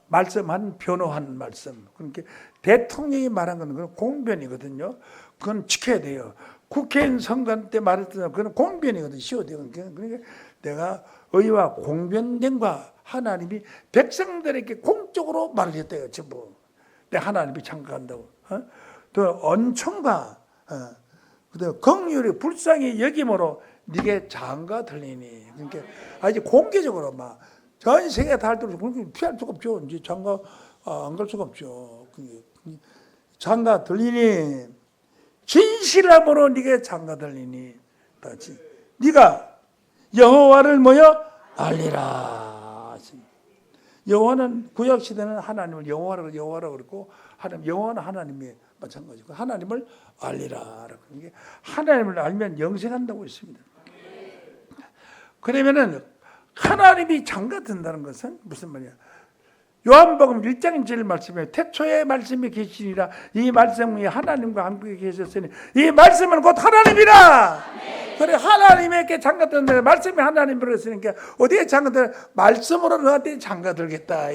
말씀한 변호한 말씀. 그러니까 대통령이 말한 건 그건 공변이거든요. 그건 지켜야 돼요. 국회의원 선거 때 말했던 그건 공변이거든요. 시효되는. 그러니까 내가 의와 공변됨과 하나님이 백성들에게 공적으로 말을 했대요. 전부. 내 하나님이 장가간다고. 또 언총과 그다음에 긍휼이 불쌍히 여김으로 네게 장가 들리니. 그러니까 아주 공개적으로 막 전 세계 다 할 때 피할 수가 없죠. 이제 장가 안 갈 수가 없죠. 장가 들리니 진실함으로 네게 장가 들리니 네가 여호와를 뭐여 알리라. 여호와는 구약 시대는 하나님을 여호와라고 그랬고 여호와는 하나님이 마찬가지고 하나님을 알리라. 하나님을 알면 영생한다고 했습니다. 그러면은 하나님이 장가든다는 것은 무슨 말이야? 요한복음 1장 1절 말씀에 태초에 말씀이 계시니라. 이 말씀이 하나님과 함께 계셨으니 이 말씀은 곧 하나님이라. 그래 하나님에게 장가든다. 말씀이 하나님으로 했으니까 어디에 장가들? 말씀으로 너한테 장가들겠다.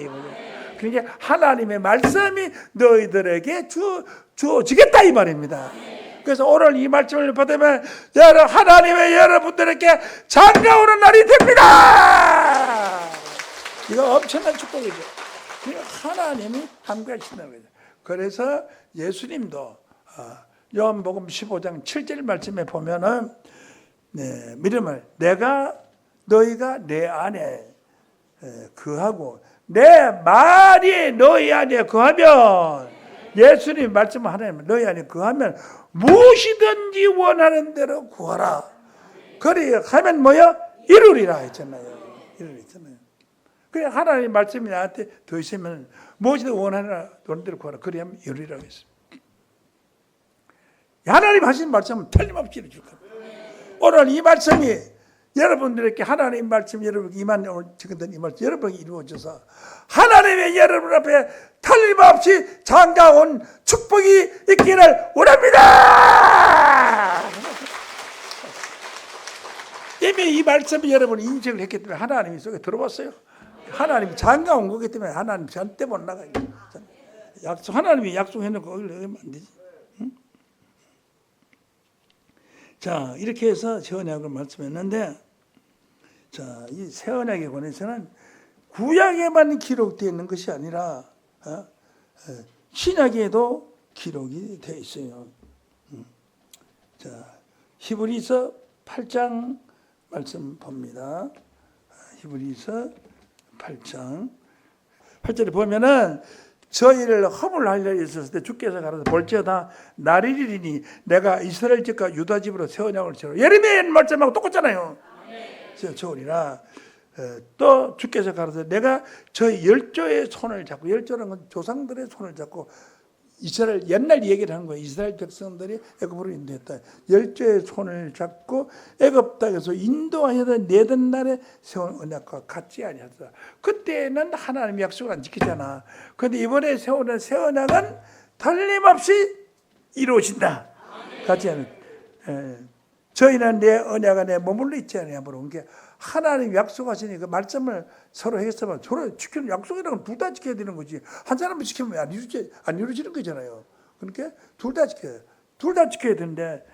그러니까 하나님의 말씀이 너희들에게 주어지겠다 이 말입니다. 그래서 오늘 이 말씀을 받으면 하나님의 여러분들에게 장가오는 날이 됩니다. 이거 엄청난 축복이죠. 하나님이 함께하신다는 거죠. 그래서 예수님도 요한복음 15장 7절 말씀에 보면은 믿음을 너희가 내 안에 거하고 내 말이 너희 안에 거하면 예수님 말씀 하나님 너희 안에 거하면 무엇이든지 원하는 대로 구하라. 그래 하면 뭐야? 이루리라 했잖아요. 그래 하나님 말씀이 나한테 더 있으면 무엇이든 원하는 대로 구하라. 그래 하면 이루리라고 했습니다. 하나님 하신 말씀은 틀림없이 이루어질 겁니다. 오늘 이 말씀이 여러분들에게 하나님 말씀 여러분에게 지금 이 말씀 여러분에게 이루어져서 하나님의 여러분 앞에 틀림없이 장가온 축복이 있기를 원합니다. 이미 이 말씀이 여러분이 인정을 했기 때문에 하나님이 속에 들어왔어요. 하나님이 장가온 거기 때문에 하나님 절대 못 나가요. 하나님이 약속해놓고 거기를 하면 안 되지. 응? 자 이렇게 해서 새 언약을 말씀했는데 자, 이 새 언약에 관해서는 구약에만 기록되어 있는 것이 아니라 신약에도 기록이 되어 있어요. 자, 히브리서 8장 말씀 봅니다. 히브리서 8장 8절에 보면은 저희를 허물하려 있었을 때 주께서 가라사 볼지어다 날이 이르리니 내가 이스라엘 집과 유다 집으로 새 언약을 세우라. 예레미야 말씀하고 똑같잖아요. 세우리라. 또 주께서 가라사 내가 저희 열조의 손을 잡고 열조라는 건 조상들의 손을 잡고 이스라엘 옛날 얘기를 하는 거예요. 이스라엘 백성들이 애굽으로 인도했다. 열조의 손을 잡고 애굽 땅에서 인도하여다 내던 날에 세운 언약과 같지 아니하더라. 그때는 하나님의 약속을 안 지키잖아. 그런데 이번에 세우는 새 언약은 틀림없이 이루어진다. 같지 않은. 저희는 내 언약 안에 머물러 있지 않냐므로 그러니까 하나님 약속하시니 그 말씀을 서로 했으면 서로 지키는 약속이라고 둘 다 지켜야 되는 거지. 한 사람은 지키면 안 이루어지는 거잖아요. 그러니까 둘 다 지켜요. 둘 다 지켜야 되는데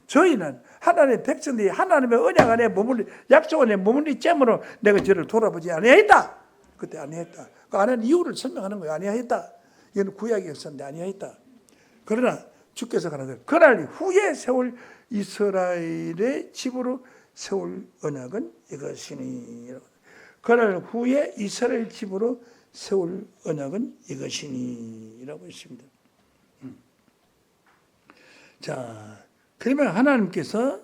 저희는 하나님의 백성들이 하나님의 언약 안에 머물리 약속 안에 머물리 잼으로 내가 저를 돌아보지 아니하였다. 그때 아니했다. 그 안에는 이유를 설명하는 거예요. 아니하였다. 이건 구약이었었는데 아니하였다. 그러나 주께서 가라사대 그날 후에 세울 이스라엘의 집으로 세울 언약은 이것이니. 그날 후에 이스라엘 집으로 세울 언약은 이것이니 라고 했습니다. 자, 그러면 하나님께서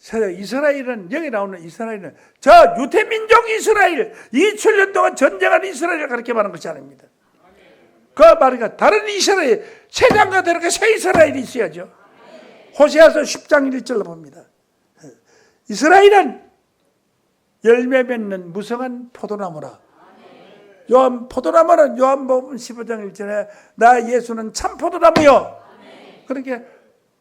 이스라엘은 여기 나오는 이스라엘은 저 유태민족 이스라엘 2000년 동안 전쟁한 이스라엘을 가르쳐 말하는 것이 아닙니다. 그 말이니까 다른 이스라엘 새 장가 되니까 새 이스라엘이 있어야죠. 호세아서 10장 1절로 봅니다. 이스라엘은 열매 맺는 무성한 포도나무라. 포도나무는 요한복음 15장 1절에 나 예수는 참 포도나무요. 그러니까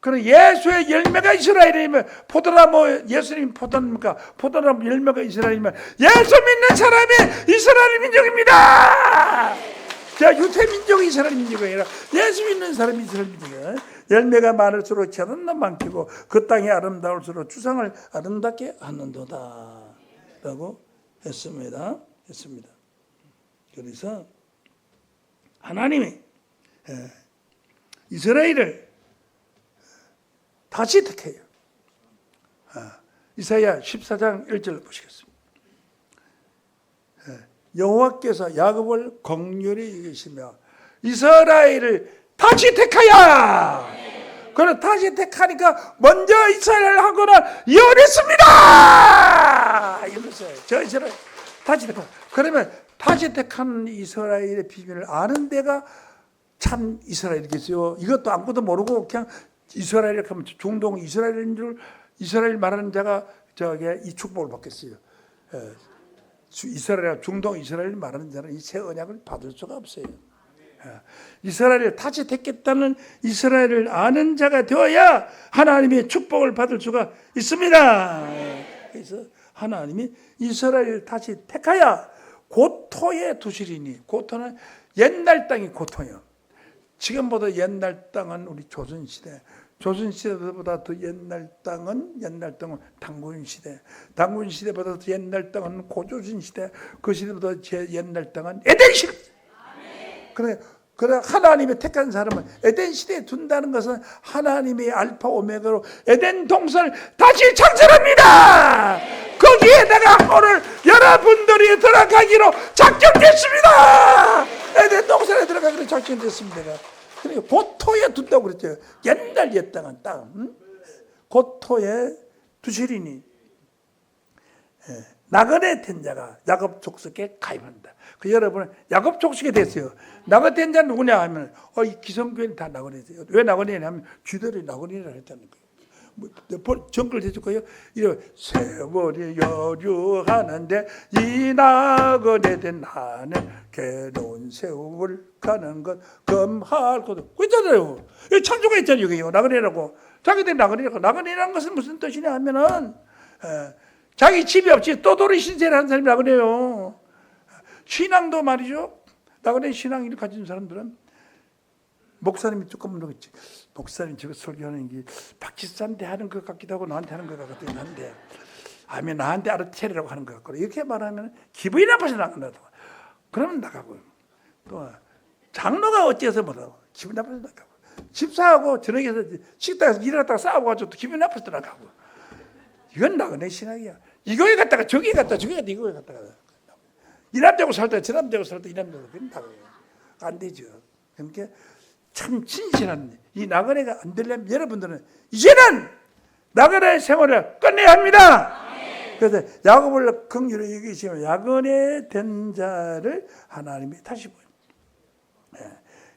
그런 예수의 열매가 이스라엘이면 포도나무 예수님 포도나무니까 포도나무 열매가 이스라엘이면 예수 믿는 사람이 이스라엘 민족입니다. 자, 유태 민족이 이스라엘 민족이 아니라 예수 믿는 사람이 이스라엘 민족이에요. 열매가 많을수록 재능도 많고 그 땅이 아름다울수록 주상을 아름답게 하는도다 라고 했습니다. 그래서 하나님이 이스라엘을 다시 택해요. 이사야 14장 1절을 보시겠습니다. 여호와께서 야곱을 긍휼히 여기시며 이스라엘을 다시 택하여. 그는 다시 택하니까 먼저 이스라엘 하고는 이혼했습니다. 이러면서 저 이스라엘 다시 택하. 그러면 다시 택한 이스라엘의 비밀을 아는 데가 참 이스라엘이겠어요. 이것도 아무것도 모르고 그냥 이스라엘에 가면 중동 이스라엘인 줄 이스라엘 말하는 자가 저게 이 축복을 받겠어요. 이스라엘 중동 이스라엘 말하는 자는 이 새 언약을 받을 수가 없어요. 이스라엘을 다시 택했다는 이스라엘을 아는 자가 되어야 하나님의 축복을 받을 수가 있습니다. 그래서 하나님이 이스라엘을 다시 택하여 고토에 두시리니. 고토는 옛날 땅이 고토예요. 지금보다 옛날 땅은 우리 조선시대, 조선시대보다 더 옛날 땅은 당군시대, 당군시대보다 더 옛날 땅은 고조선시대, 그 시대보다 제 옛날 땅은 에덴시대. 그래 하나님의 택한 사람은 에덴 시대에 둔다는 것은 하나님의 알파 오메가로 에덴 동산을 다시 창설합니다. 거기에다가 오늘 여러분들이 들어가기로 작정됐습니다. 에덴 동산에 들어가기로 작정됐습니다. 그러니까 고토에 둔다고 그랬죠. 옛날 옛 땅은 땅, 고토에 두시리니. 나그네 된 자가 야곱 족속에 가입한다. 그 여러분은 야곱 족속이 됐어요. 나그네 된 자는 누구냐 하면 이 기성교회는 다 나그네세요. 왜 나그네냐면 쥐들이 나그네라 했다는 거예요. 정글 해줄까요? 이래 세월이 여류하는데 이 나그네 된 나는 괴로운 세월 가는 것 금할 것도 있잖아요. 천주가 있잖아요. 여기요 나그네라고. 자기들 나그네라고. 나그네라는 것은 무슨 뜻이냐 하면은 자기 집이 없이 떠돌이 신세를 하는 사람이 나그네요. 신앙도 말이죠. 나그네 신앙을 가진 사람들은 목사님이 조금 그러겠지. 목사님 저거 설교하는 게 박지사한테 하는 것 같기도 하고 나한테 하는 것 같기도 한데 아니면 나한테 알아채리라고 하는 것 같고 이렇게 말하면 기분이 나빠서 나간다고. 그러면 나가고 또 장로가 어째서 뭐라고 기분 나빠서 나가고 집사하고 저녁에서 식당에서 일하다가 싸우고 가지고 기분 나빠서 나가고 이건 나그네 신앙이야. 이거에 갔다가 저기에 갔다가 저기에 갔다가 이거에 갔다가 이 남자고 살다가 저 남자고 살다가 이 남자고 그건 나그네 안 되죠. 그러니까 참 진실한 이 나그네가 안 되려면 여러분들은 이제는 나그네 생활을 끝내야 합니다. 그래서 야곱을 긍휼히 여기시면 나그네 된 자를 하나님이 다시 보여.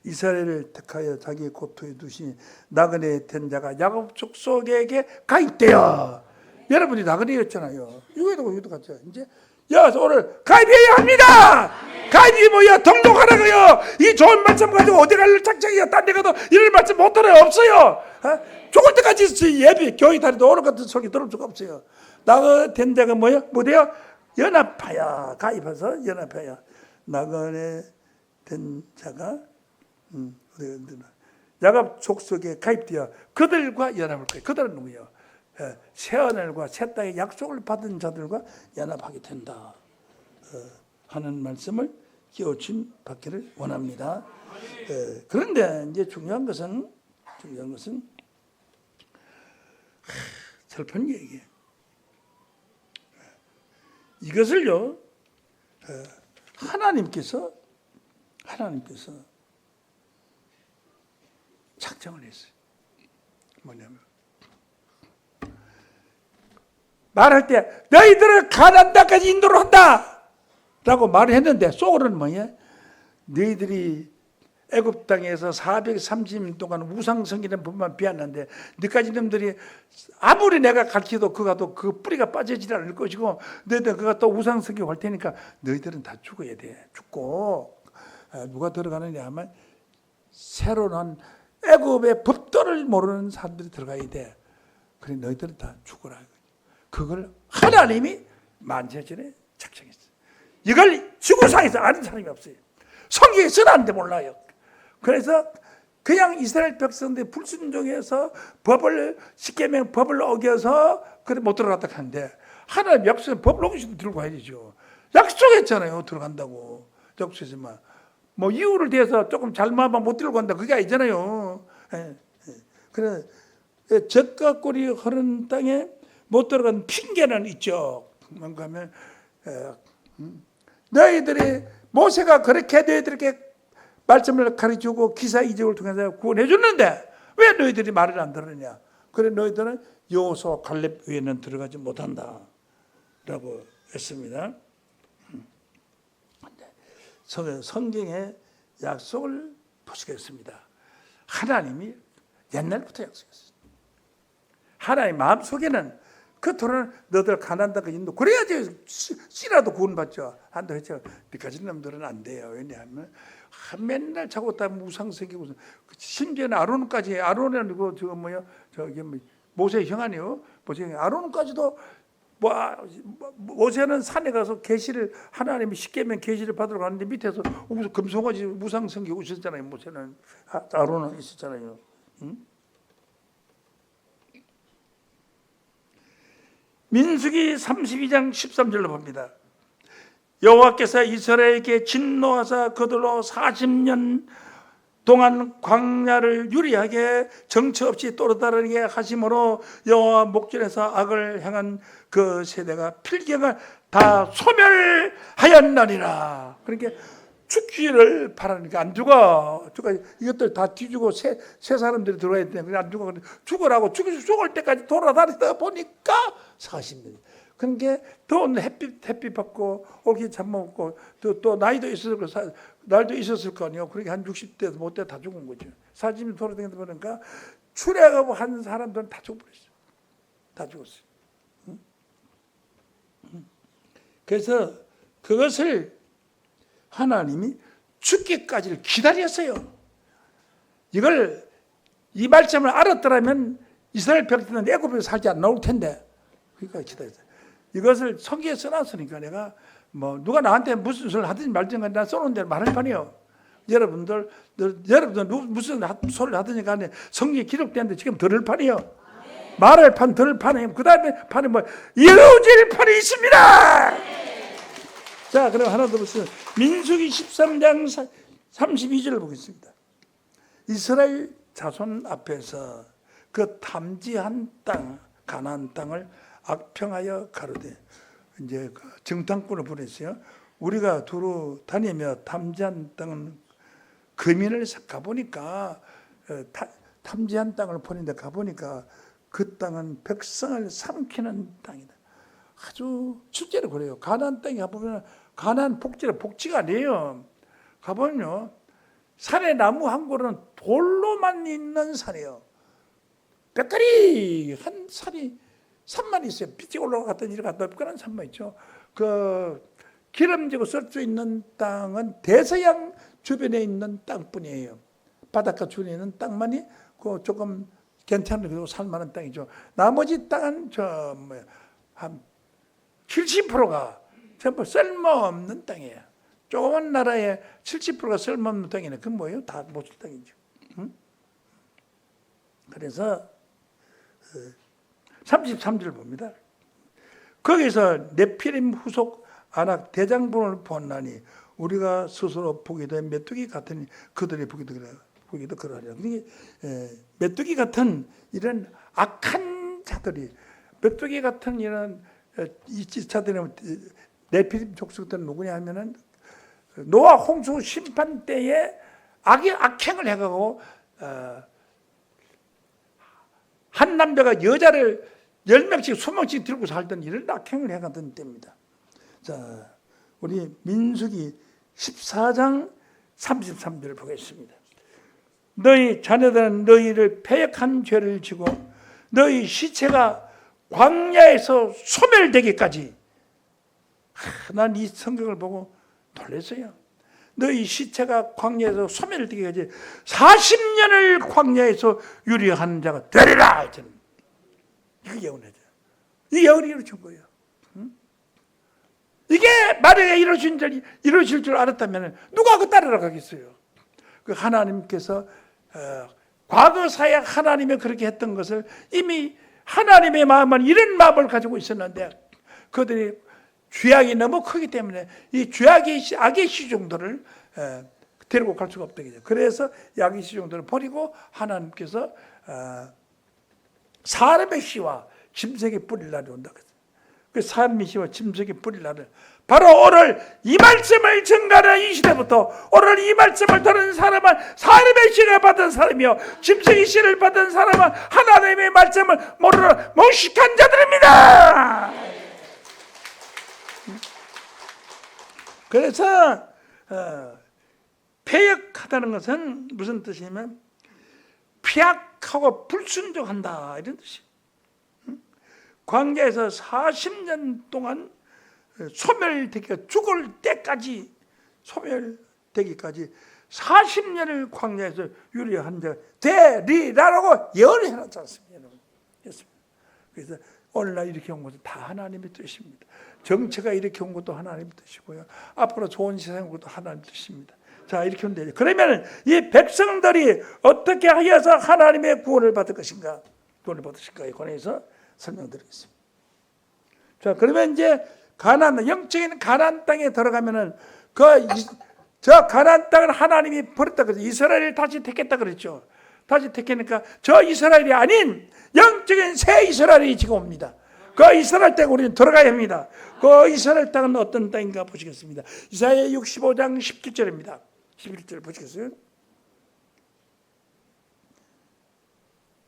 이스라엘을 택하여 자기 고토에 두신 나그네 된 자가 야곱 족속에게 가입되어. 여러분이 나그네였잖아요. 이거도 같죠. 이제 야, 오늘 가입해야 합니다. 가입이 뭐야? 등록하라고요. 이 좋은 말씀 가지고 어디 갈래 작정이야. 딴 데 가도 이런 말씀 못 들어요. 없어요. 죽을 때까지 예배 교회 다니도 오늘 같은 소리 들을 수가 없어요. 나그네 자가 뭐야? 뭐대요? 연합하여 가입해서 연합하여 나그네 된 자가 야곱 족속에 가입되어 그들과 연합할 거예요. 그들은 누구예요? 새하늘과 새 땅의 약속을 받은 자들과 연합하게 된다 하는 말씀을 끼워준 받기를 원합니다. 그런데 이제 중요한 것은 슬픈 얘기예요. 이것을요 하나님께서 작정을 했어요. 뭐냐면 말할 때 너희들을 가나안 땅까지 인도를 한다 라고 말을 했는데 속으로는 뭐냐? 너희들이 애굽 땅에서 430년 동안 우상 섬기는 법만 비웠는데 너희까지 놈들이 아무리 내가 가르쳐도 그가 또 그 뿌리가 빠져지지 않을 것이고 너희들 그가 또 우상 섬기고 할 테니까 너희들은 다 죽어야 돼. 죽고 누가 들어가느냐 하면 새로운 애굽의 법도를 모르는 사람들이 들어가야 돼. 그래 너희들은 다 죽어라. 그걸 하나님이 만세전에 작정했어요. 이걸 지구상에서 아는 사람이 없어요. 성경에 써놨는데 몰라요. 그래서 그냥 이스라엘 백성들이 불순종해서 법을 십계명 법을 어겨서 그래 못 들어갔다 하는데 하나님 약속은 법을 어기서도 들고 가야죠. 약속했잖아요. 들어간다고. 약속했지만 뭐 이유를 대해서 조금 잘못하면 못 들고 간다 그게 아니잖아요. 그래 젖과 꿀이 흐르는 땅에 못 들어간 핑계는 있죠. 뭔가 하면 너희들이 모세가 그렇게 너희들에게 말씀을 가르치고 기사 이적을 통해서 구원해 줬는데 왜 너희들이 말을 안 들으냐? 그래 너희들은 여호수아 갈렙 외에는 들어가지 못한다 라고 했습니다. 성경의 약속을 보시겠습니다. 하나님이 옛날부터 약속했어요. 하나님 마음속에는 그 토론을 너들 가나안 땅까지 인도 그래야지 씨라도 구원받죠. 한다 했죠. 니까지 놈들은 안 돼요. 왜냐하면 맨날 자고 다 우상 새기고 심지어는 아론까지 아론은 그 저 뭐야 저기 모세 형 아니요. 모세 형 아론까지도 모세는 산에 가서 계시를 하나님이 십계명 계시를 받으러 가는데 밑에서 금송아지 우상 섬기고 있었잖아요. 모세는 아론은 있었잖아요. 응? 민수기 32장 13절로 봅니다. 여호와께서 이스라엘에게 진노하사 그들로 40년 동안 광야를 유리하게 정처 없이 또르다니게 하심으로 여호와 목전에서 악을 행한 그 세대가 필경을 다 소멸하였나니라. 그러니까 죽기를 바라니까 안 죽어. 이것들 다 뒤주고 새 사람들이 들어가야 되는데 안 죽어. 죽으라고 죽을 때까지 돌아다니다 보니까 40년. 그러니까 더 햇빛 받고 올게 잠 먹고 또 나이도 있었을 거 날도 있었을 거 아니에요. 그러니까 한 60대 못돼 다 죽은 거죠. 40년 돌아다니다 보니까 출애굽 한 사람들은 다 죽어버렸어요. 다 죽었어요. 그래서 그것을 하나님이 죽기까지를 기다렸어요. 이 말씀을 알았더라면 이스라엘 백성들은 애굽에서 살지 안 나올 텐데 그러니까 기다렸어요. 이것을 성경에 써놨으니까 내가 뭐 누가 나한테 무슨 소리를 하든지 말든지 나 써놓은 대로 말할 판이요. 여러분들 무슨 소리를 하든지 간에 성경에 기록되는데 지금 들을 판이요. 말할 판, 들을 판이에요. 그 다음에 판이 뭐 이루어질 판이 있습니다. 자, 그럼 하나 더 보세요. 민수기 13장 32절을 보겠습니다. 이스라엘 자손 앞에서 그 탐지한 땅, 가나안 땅을 악평하여 가로되 이제 그 정탐꾼을 보냈어요. 우리가 두루 다니며 탐지한 땅은 거민을 가보니까 탐지한 땅을 보는데 가보니까 그 땅은 백성을 삼키는 땅이다. 아주 실제로 그래요. 가나안 땅에 가보면 가나안 복지가 아니에요. 가보면요 산에 나무 한 그루는 돌로만 있는 산이에요. 빽가리 한 산이 산만 있어요. 빛이 올라갔더니 이렇게 갔다 그런 산만 있죠. 그 기름지고 쓸 수 있는 땅은 대서양 주변에 있는 땅뿐이에요. 바닷가 주변에 있는 땅만이 그 조금 괜찮은 그리고 살만한 땅이죠. 나머지 땅은 한 70%가 전부 쓸모없는 땅이에요. 조그만 나라에 70%가 쓸모없는 땅이네. 그건 뭐예요? 다 모sul 땅이죠. 응? 그래서 33절 봅니다. 거기서 네피림 후속 아낙 대장본을 보았나니 우리가 스스로 보기도 메뚜기 같으니 그들이 보기도 그러하리라. 메뚜기 같은 이런 악한 자들이 메뚜기 같은 이런 이 자들은 네피림 족속들은 누구냐 하면은 노아 홍수 심판 때에 악행을 해가고 한 남자가 여자를 10명씩 20명씩 들고 살던 이런 악행을 해가던 때입니다. 자, 우리 민수기 14장 33절을 보겠습니다. 너희 자녀들은 너희를 패역한 죄를 지고 너희 시체가 광야에서 소멸되기까지, 난 이 성경을 보고 놀랐어요. 너희 시체가 광야에서 소멸되기까지 40년을 광야에서 유리하는 자가 되리라. 이게 예언이죠. 이 예언이 이루어진 거예요. 이게 만약에 이루어질 줄 알았다면 누가 그 따르러 가겠어요? 그 하나님께서 과거사에 하나님이 그렇게 했던 것을 이미 하나님의 마음은 이런 마음을 가지고 있었는데 그들이 죄악이 너무 크기 때문에 이 악의 시종들을 데리고 갈 수가 없다. 그래서 악의 시종들을 버리고 하나님께서 사람의 씨와 짐승의 뿌릴 날이 온다. 그 사람의 씨와 짐승의 뿌릴 날을 바로 오늘 이 말씀을 증가하는 이 시대부터 오늘 이 말씀을 들은 사람은 사람의 씨를 받은 사람이요 짐승의 씨를 받은 사람은 하나님의 말씀을 모르는 무식한 자들입니다. 그래서 패역하다는 것은 무슨 뜻이냐면 피약하고 불순종한다 이런 뜻이에요. 광야에서 40년 동안 소멸되기가 죽을 때까지 소멸되기까지 40년을 광야에서 유리한 자가 되리라라고 예언을 해놨지 않습니까? 여러분. 그래서 오늘날 이렇게 온 것은 다 하나님의 뜻입니다. 정체가 이렇게 온 것도 하나님의 뜻이고요. 앞으로 좋은 세상이 온 것도 하나님의 뜻입니다. 자, 이렇게 하면 되죠. 그러면 이 백성들이 어떻게 하여서 하나님의 구원을 받을 것인가? 구원을 받으실까에 관해서 설명드리겠습니다. 자, 그러면 이제 영적인 가나안 땅에 들어가면은 저 가나안 땅을 하나님이 버렸다 그랬죠. 이스라엘을 다시 택했다 그랬죠. 다시 택하니까 저 이스라엘이 아닌 영적인 새 이스라엘이 지금 옵니다. 그 이스라엘 땅에 우리는 들어가야 합니다. 그 이스라엘 땅은 어떤 땅인가 보시겠습니다. 이사야 65장 17절입니다. 11절 보시겠어요?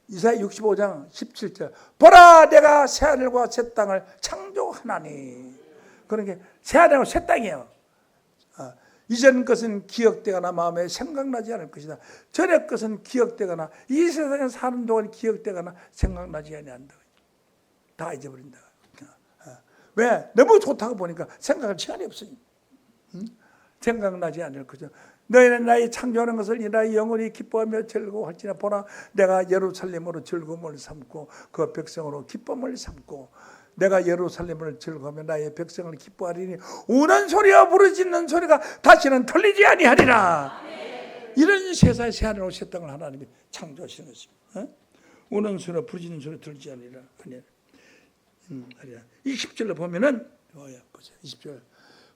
이사야 65장 17절. 보라, 내가 새 하늘과 새 땅을 창조하나니. 그러니까 새 하늘과 새 땅이에요. 이전 것은 기억되거나 마음에 생각나지 않을 것이다. 전의 것은 기억되거나 이 세상에 사는 동안 기억되거나 생각나지 아니한다. 다 잊어버린다. 왜? 너무 좋다고 보니까 생각할 시간이 없어요. 생각나지 않을 거죠. 너희는 나의 창조하는 것을 나의 영혼이 기뻐하며 즐거워할지나 보라, 내가 예루살렘으로 즐거움을 삼고 그 백성으로 기쁨을 삼고 내가 예루살렘을 즐거우며 나의 백성을 기뻐하리니 우는 소리와 부르짖는 소리가 다시는 들리지 아니하리라. 이런 세상의 새 하늘과 새 땅을 하나님이 창조하시는 것입니다. 우는 소리와 부르짖는 소리 들리지 아니라. 20절로 보면은 20절.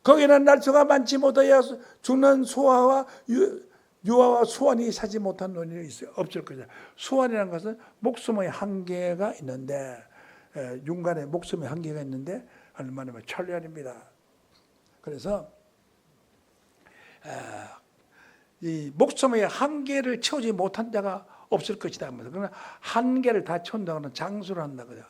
거기는 날수가 많지 못하여 죽는 소아와 유아와 소환이 사지 못한 논이 있어요. 없을 것이다. 소환이라는 것은 목숨의 한계가 있는데 윤간에 목숨의 한계가 있는데 얼마나 천리안입니다. 그래서 이 목숨의 한계를 채우지 못한 자가 없을 것이다. 그러나 한계를 다 채운다고는 장수를 한다고요.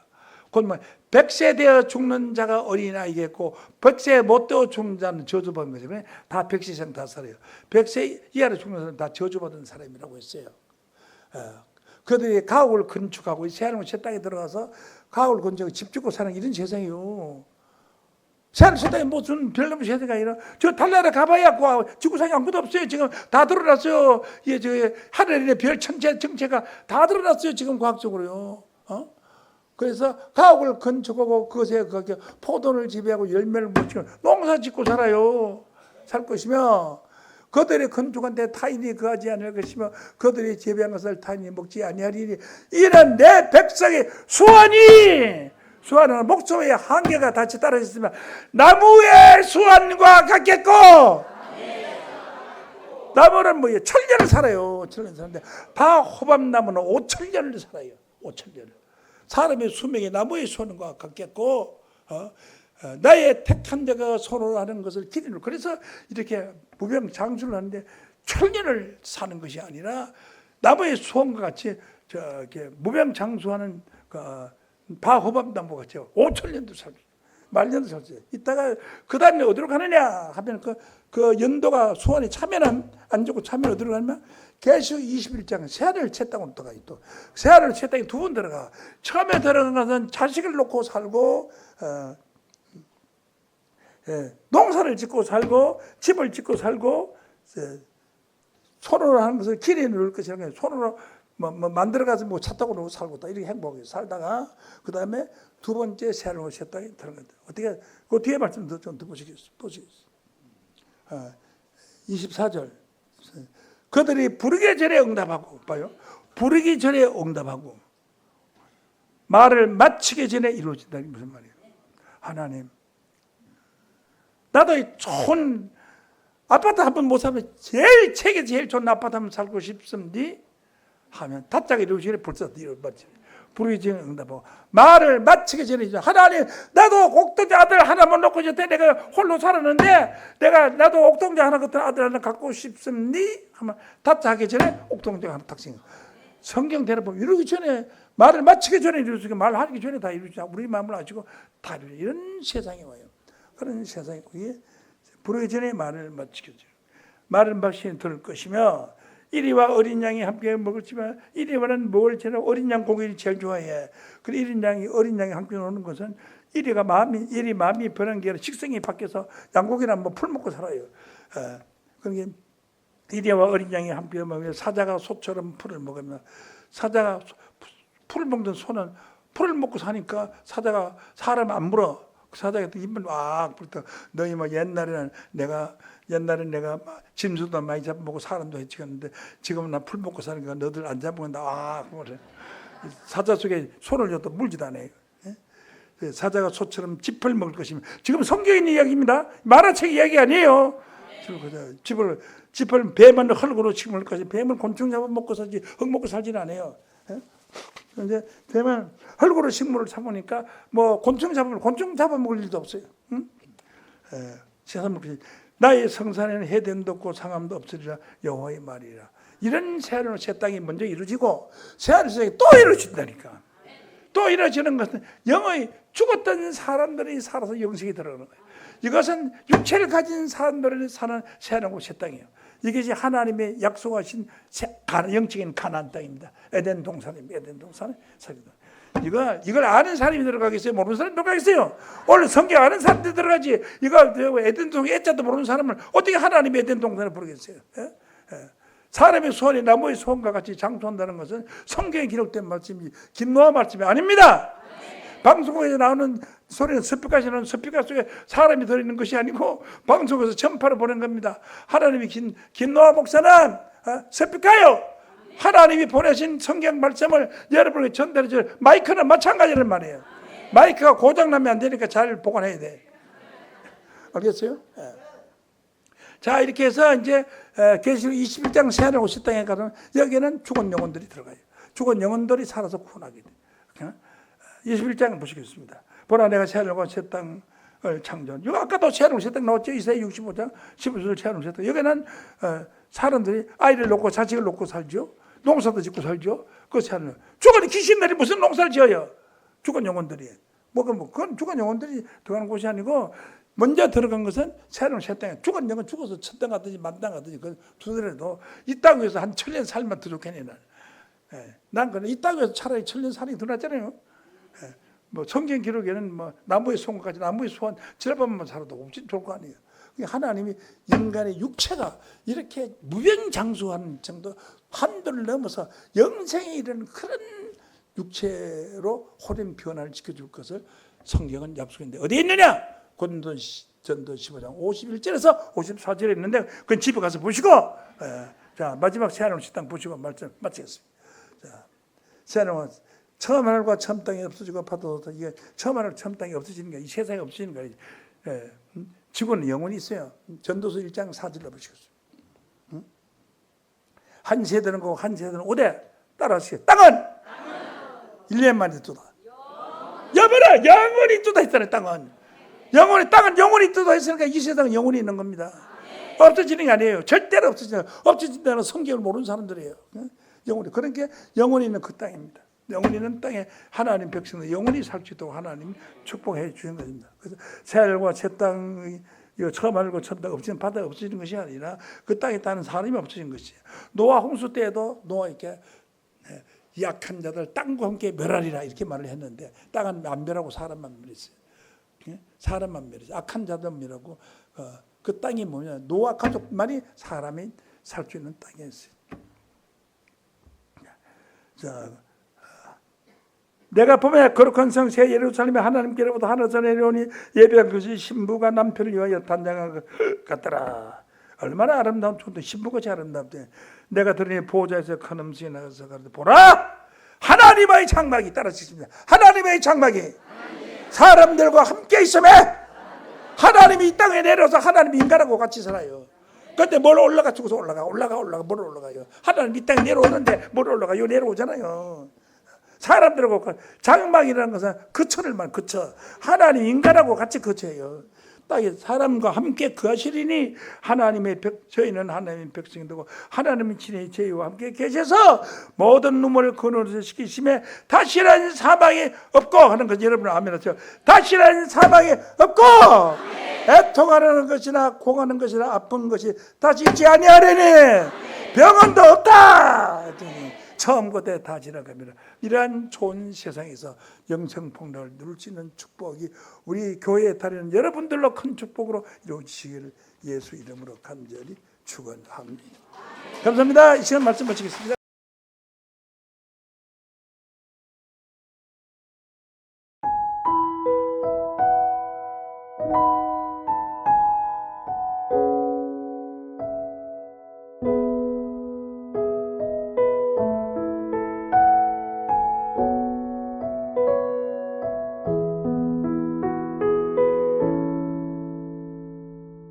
곧 100세 되어 죽는 자가 어린아이겠고 100세 못 되어 죽는 자는 저주받은 거죠. 다 100세 이상 다 살아요. 100세 이하로 죽는 사람은 다 저주받은 사람이라고 했어요. 그들이 가옥을 건축하고 새하늘 새 땅에 들어가서 가옥을 건축하고 집 짓고 사는 이런 세상이요. 새하늘 새 땅에 무슨 별놈의 세대가 아니라 저 달나라 가봐야 지구상에 아무것도 없어요. 지금 다 드러났어요. 예, 저 하늘에 별 천체 정체가 다 드러났어요. 지금 과학적으로요. 그래서 가옥을 건축하고 그것에 거기에 포도를 지배하고 열매를 묻히고 농사 짓고 살아요. 살 것이며 그들의 건축한데 타인이 거하지 않을 것이며 그들이 재배한 것을 타인이 먹지 아니하리니 이는 내 백성의 수완은 목소리의 한계가 다시 떨어졌으면 나무의 수완과 같겠고 나무는 뭐예요? 천년을 살아요. 천년 사는데 바호밥나무는 5천년을 살아요. 5천년을. 사람의 수명이 나무의 수완과 같겠고 나의 택한 자가 손으로 하는 것을 기리는. 그래서 이렇게 무병장수를 하는데 천년을 사는 것이 아니라 나무의 수완과 같이 저렇게 무병장수하는 바호밥나무 같이 5천년도 살죠. 말년도 살죠. 이따가 그 다음에 어디로 가느냐 하면 그 연도가 수완이 차면 안 좋고 차면 어디로 가냐면 계시록 21장 새하늘 새 땅으로 들어가. 또 새하늘 새 땅에 두 번 들어가. 처음에 들어간 것은 자식을 놓고 살고 농사를 짓고 살고 집을 짓고 살고 손으로 하는 것을 길에 누를 것이라는 거예요. 손으로 만들어가서 뭐 차 타고 놓고 살고 이렇게 행복하게 살다가 그 다음에 두 번째 새하늘 새 땅에 들어간다. 어떻게 그 뒤에 말씀 좀 보시겠어요? 24절 그들이 부르기 전에 응답하고 봐요. 부르기 전에 응답하고 말을 마치기 전에 이루어진다. 무슨 말이에요? 하나님 나도 좋은 아파트 한 번 못 살면 세계 제일 좋은 아파트 한번 살고 싶습니? 하면 답장이 이루어지네. 벌써 이루어지네. 부르기 전에 응답하고 말을 마치기 전에 하나님 나도 옥동자 아들 하나만 놓고 이제 내가 홀로 살았는데 나도 옥동자 하나 같은 아들 하나 갖고 싶습니? 하면 답장하기 전에 옥동자 하나 탁 생겨. 성경대로 보면 이루기 전에 말을 마치기 전에 이루어지고 말하기 전에 다 이루어지고 우리 마음을 아시고 다 이루어지고 이런 세상이 와요. 그런 세상이 위에 부르기 전에 말을 마치기 전에 말을 마치기 들을 것이며 이리와 어린 양이 함께 먹을지만 이리와는 먹을 때는 어린 양 고기를 제일 좋아해. 그리고 어린 양이 함께 노는 것은 이리 마음이 변한 게 아니라 식성이 바뀌어서 양고기나 뭐 풀 먹고 살아요. 그러니까 이리와 어린 양이 함께 먹으면 사자가 소처럼 풀을 먹으면 사자가 풀을 먹는 소는 풀을 먹고 사니까 사자가 사람 안 물어. 사자가 입을 막 불다. 너희 뭐 옛날에는 내가 짐수도 많이 잡아먹고 사람도 해치웠는데 지금은 나 풀 먹고 사니까 너들 안 잡아먹는다. 그래. 사자 속에 손을 줘도 물지도 않아요. 사자가 소처럼 짚을 먹을 것이면 지금 성경에 있는 이야기입니다. 만화책 이야기 아니에요. 짚을 뱀은 흙으로 치물 것이 뱀은 곤충 잡아먹고 살지 흙 먹고 살지는 않아요. 그런데 뱀은 흙으로 식물을 잡으니까 뭐 곤충 잡아먹을 일도 없어요. 세상 먹기 나의 성산에는 해됨도 없고 상함도 없으리라 여호와의 말이라. 이런 새하늘 새 땅이 먼저 이루어지고 새하늘 새 땅이 또 이루어진다니까. 또 이루어지는 것은 영의 죽었던 사람들이 살아서 영생이 들어가는 거예요. 이것은 육체를 가진 사람들이 사는 새하늘과 새 땅이에요. 이것이 하나님의 약속하신 영적인 가나안 땅입니다. 에덴 동산입니다. 에덴 동산에 살이다. 이걸 아는 사람이 들어가겠어요? 모르는 사람이 들어가겠어요? 원래 성경 아는 사람들이 들어가지. 이거 에덴 동산 애자도 모르는 사람을 어떻게 하나님의 에덴 동산을 부르겠어요? 사람의 소원이 나무의 소원과 같이 장수한다는 것은 성경에 기록된 말씀이 김노아 말씀이 아닙니다. 방송국에서 나오는 소리는 스피커에서 나오는 스피커 속에 사람이 들어있는 것이 아니고 방송국에서 전파를 보낸 겁니다. 하나님이 김노아 목사는 스피커요. 하나님이 보내신 성경 말씀을 여러분에게 전달해 줄 마이크는 마찬가지란 말이에요. 마이크가 고장나면 안 되니까 잘 보관해야 돼. 알겠어요? 자, 이렇게 해서 이제 계시록 21장 새하늘 새 땅에 가면 여기는 죽은 영혼들이 들어가요. 죽은 영혼들이 살아서 구원하게 돼요. 21장을 보시겠습니다. 보라 내가 새하늘과 새 땅을 창조한. 이거 아까도 새하늘 새 땅 나왔죠. 이사야 65장 15절 새하늘 새 땅. 여기는 사람들이 아이를 놓고 자식을 놓고 살죠. 농사도 짓고 살죠. 그 새하늘. 죽은 귀신들이 무슨 농사를 지어요? 죽은 영혼들이. 그건 죽은 영혼들이 들어가는 곳이 아니고 먼저 들어간 것은 새하늘 새 땅에. 죽은 영은 죽어서 천당 가든지 만당 가든지 그 두더라도 이 땅에서 한 1000년 살면 더 좋겠네. 난 그래 이 땅에서 차라리 1000년 살이 더 낫잖아요. 뭐 성경 기록에는 뭐 나무의 소원까지 나무의 소원 지랄밤만 살아도 없진 좋을 거 아니에요. 하나님이 인간의 육체가 이렇게 무병장수하는 정도 한도를 넘어서 영생에 이르는 그런 육체로 호된 변화를 지켜줄 것을 성경은 약속했는데 어디에 있느냐? 고린도전서 15장 51절에서 54절에 있는데 그건 집에 가서 보시고 자 마지막 새하늘 새 땅 보시고 말씀 마치겠습니다. 자 새하늘과 처음 하늘과 처음 땅이 없어지고 파도 이게 처음 하늘 처음 땅이 없어지는 거야. 이 세상이 없어지는 거야. 지구는 영원히 있어요. 전도서 1장 4절로 보시겠습니다. 한 세대는 고 한 세대는 오대 따라하시겠습니다. 땅은 1년 만에 뚜다. 여보라 영원히 뚜다 했잖아요. 땅은 땅은 영원히 뚜다 했으니까 이 세상은 영원히 있는 겁니다. 없어지는 게 아니에요. 절대로 없어진다는 성경을 모르는 사람들이에요. 영원히 그러니까 영원히 있는 그 땅입니다. 영원히 있는 땅에 하나님 백성들 영원히 살 수 있도록 하나님 축복해 주신 것입니다. 그래서 새하늘과 새 땅이 처음 하늘과 처음 땅 없어지는 바다가 없어지는 것이 아니라 그 땅에 따는 사람이 없어진 것이에요. 노아 홍수 때에도 노아 이렇게 약한 자들 땅과 함께 멸하리라 이렇게 말을 했는데 땅은 안 멸하고 사람만 멸했어요. 사람만 멸했어요. 악한 자들 멸하고 그 땅이 뭐냐 노아 가족만이 사람이 살 수 있는 땅이었어요. 자, 내가 보면 거룩한 성 새 예루살렘에 하나님께로부터 하늘에서 내려오니 예배한 것이 신부가 남편을 위하여 단장한 것 같더라. 얼마나 아름다운 촌도 신부같이 아름답대. 내가 들으니 보호자에서 큰 음성이 나가서 가르쳐 보라 하나님의 장막이 따라붙습니다. 하나님의 장막이 사람들과 함께 있음에 하나님이 이 땅에 내려서 하나님이 인간하고 같이 살아요. 그런데 뭘 올라가 죽어서 올라가 뭘 올라가요. 하나님 이 땅에 내려오는데 뭘 올라가요. 내려오잖아요. 사람들하고 장막이라는 것은 거처를 말 거처. 하나님 인간하고 같이 거처예요. 땅에 사람과 함께 거하시리니 하나님의 저희는 하나님의 백성이 되고 하나님의 친히 저희와 함께 계셔서 모든 눈물을 그늘에서 시키심에 다시는 사망이 없고 하는 것 여러분 아멘 하세요. 다시는 사망이 없고 애통하는 것이나 공하는 것이나 아픈 것이 다시 있지 아니하리니 병원도 없다. 처음 그때 다 지나갑니다. 이러한 좋은 세상에서 영성폭락을 누릴 수 있는 축복이 우리 교회에 다니는 여러분들로 큰 축복으로 이루어지시기를 예수 이름으로 간절히 축원합니다. 감사합니다. 이 시간 말씀 마치겠습니다.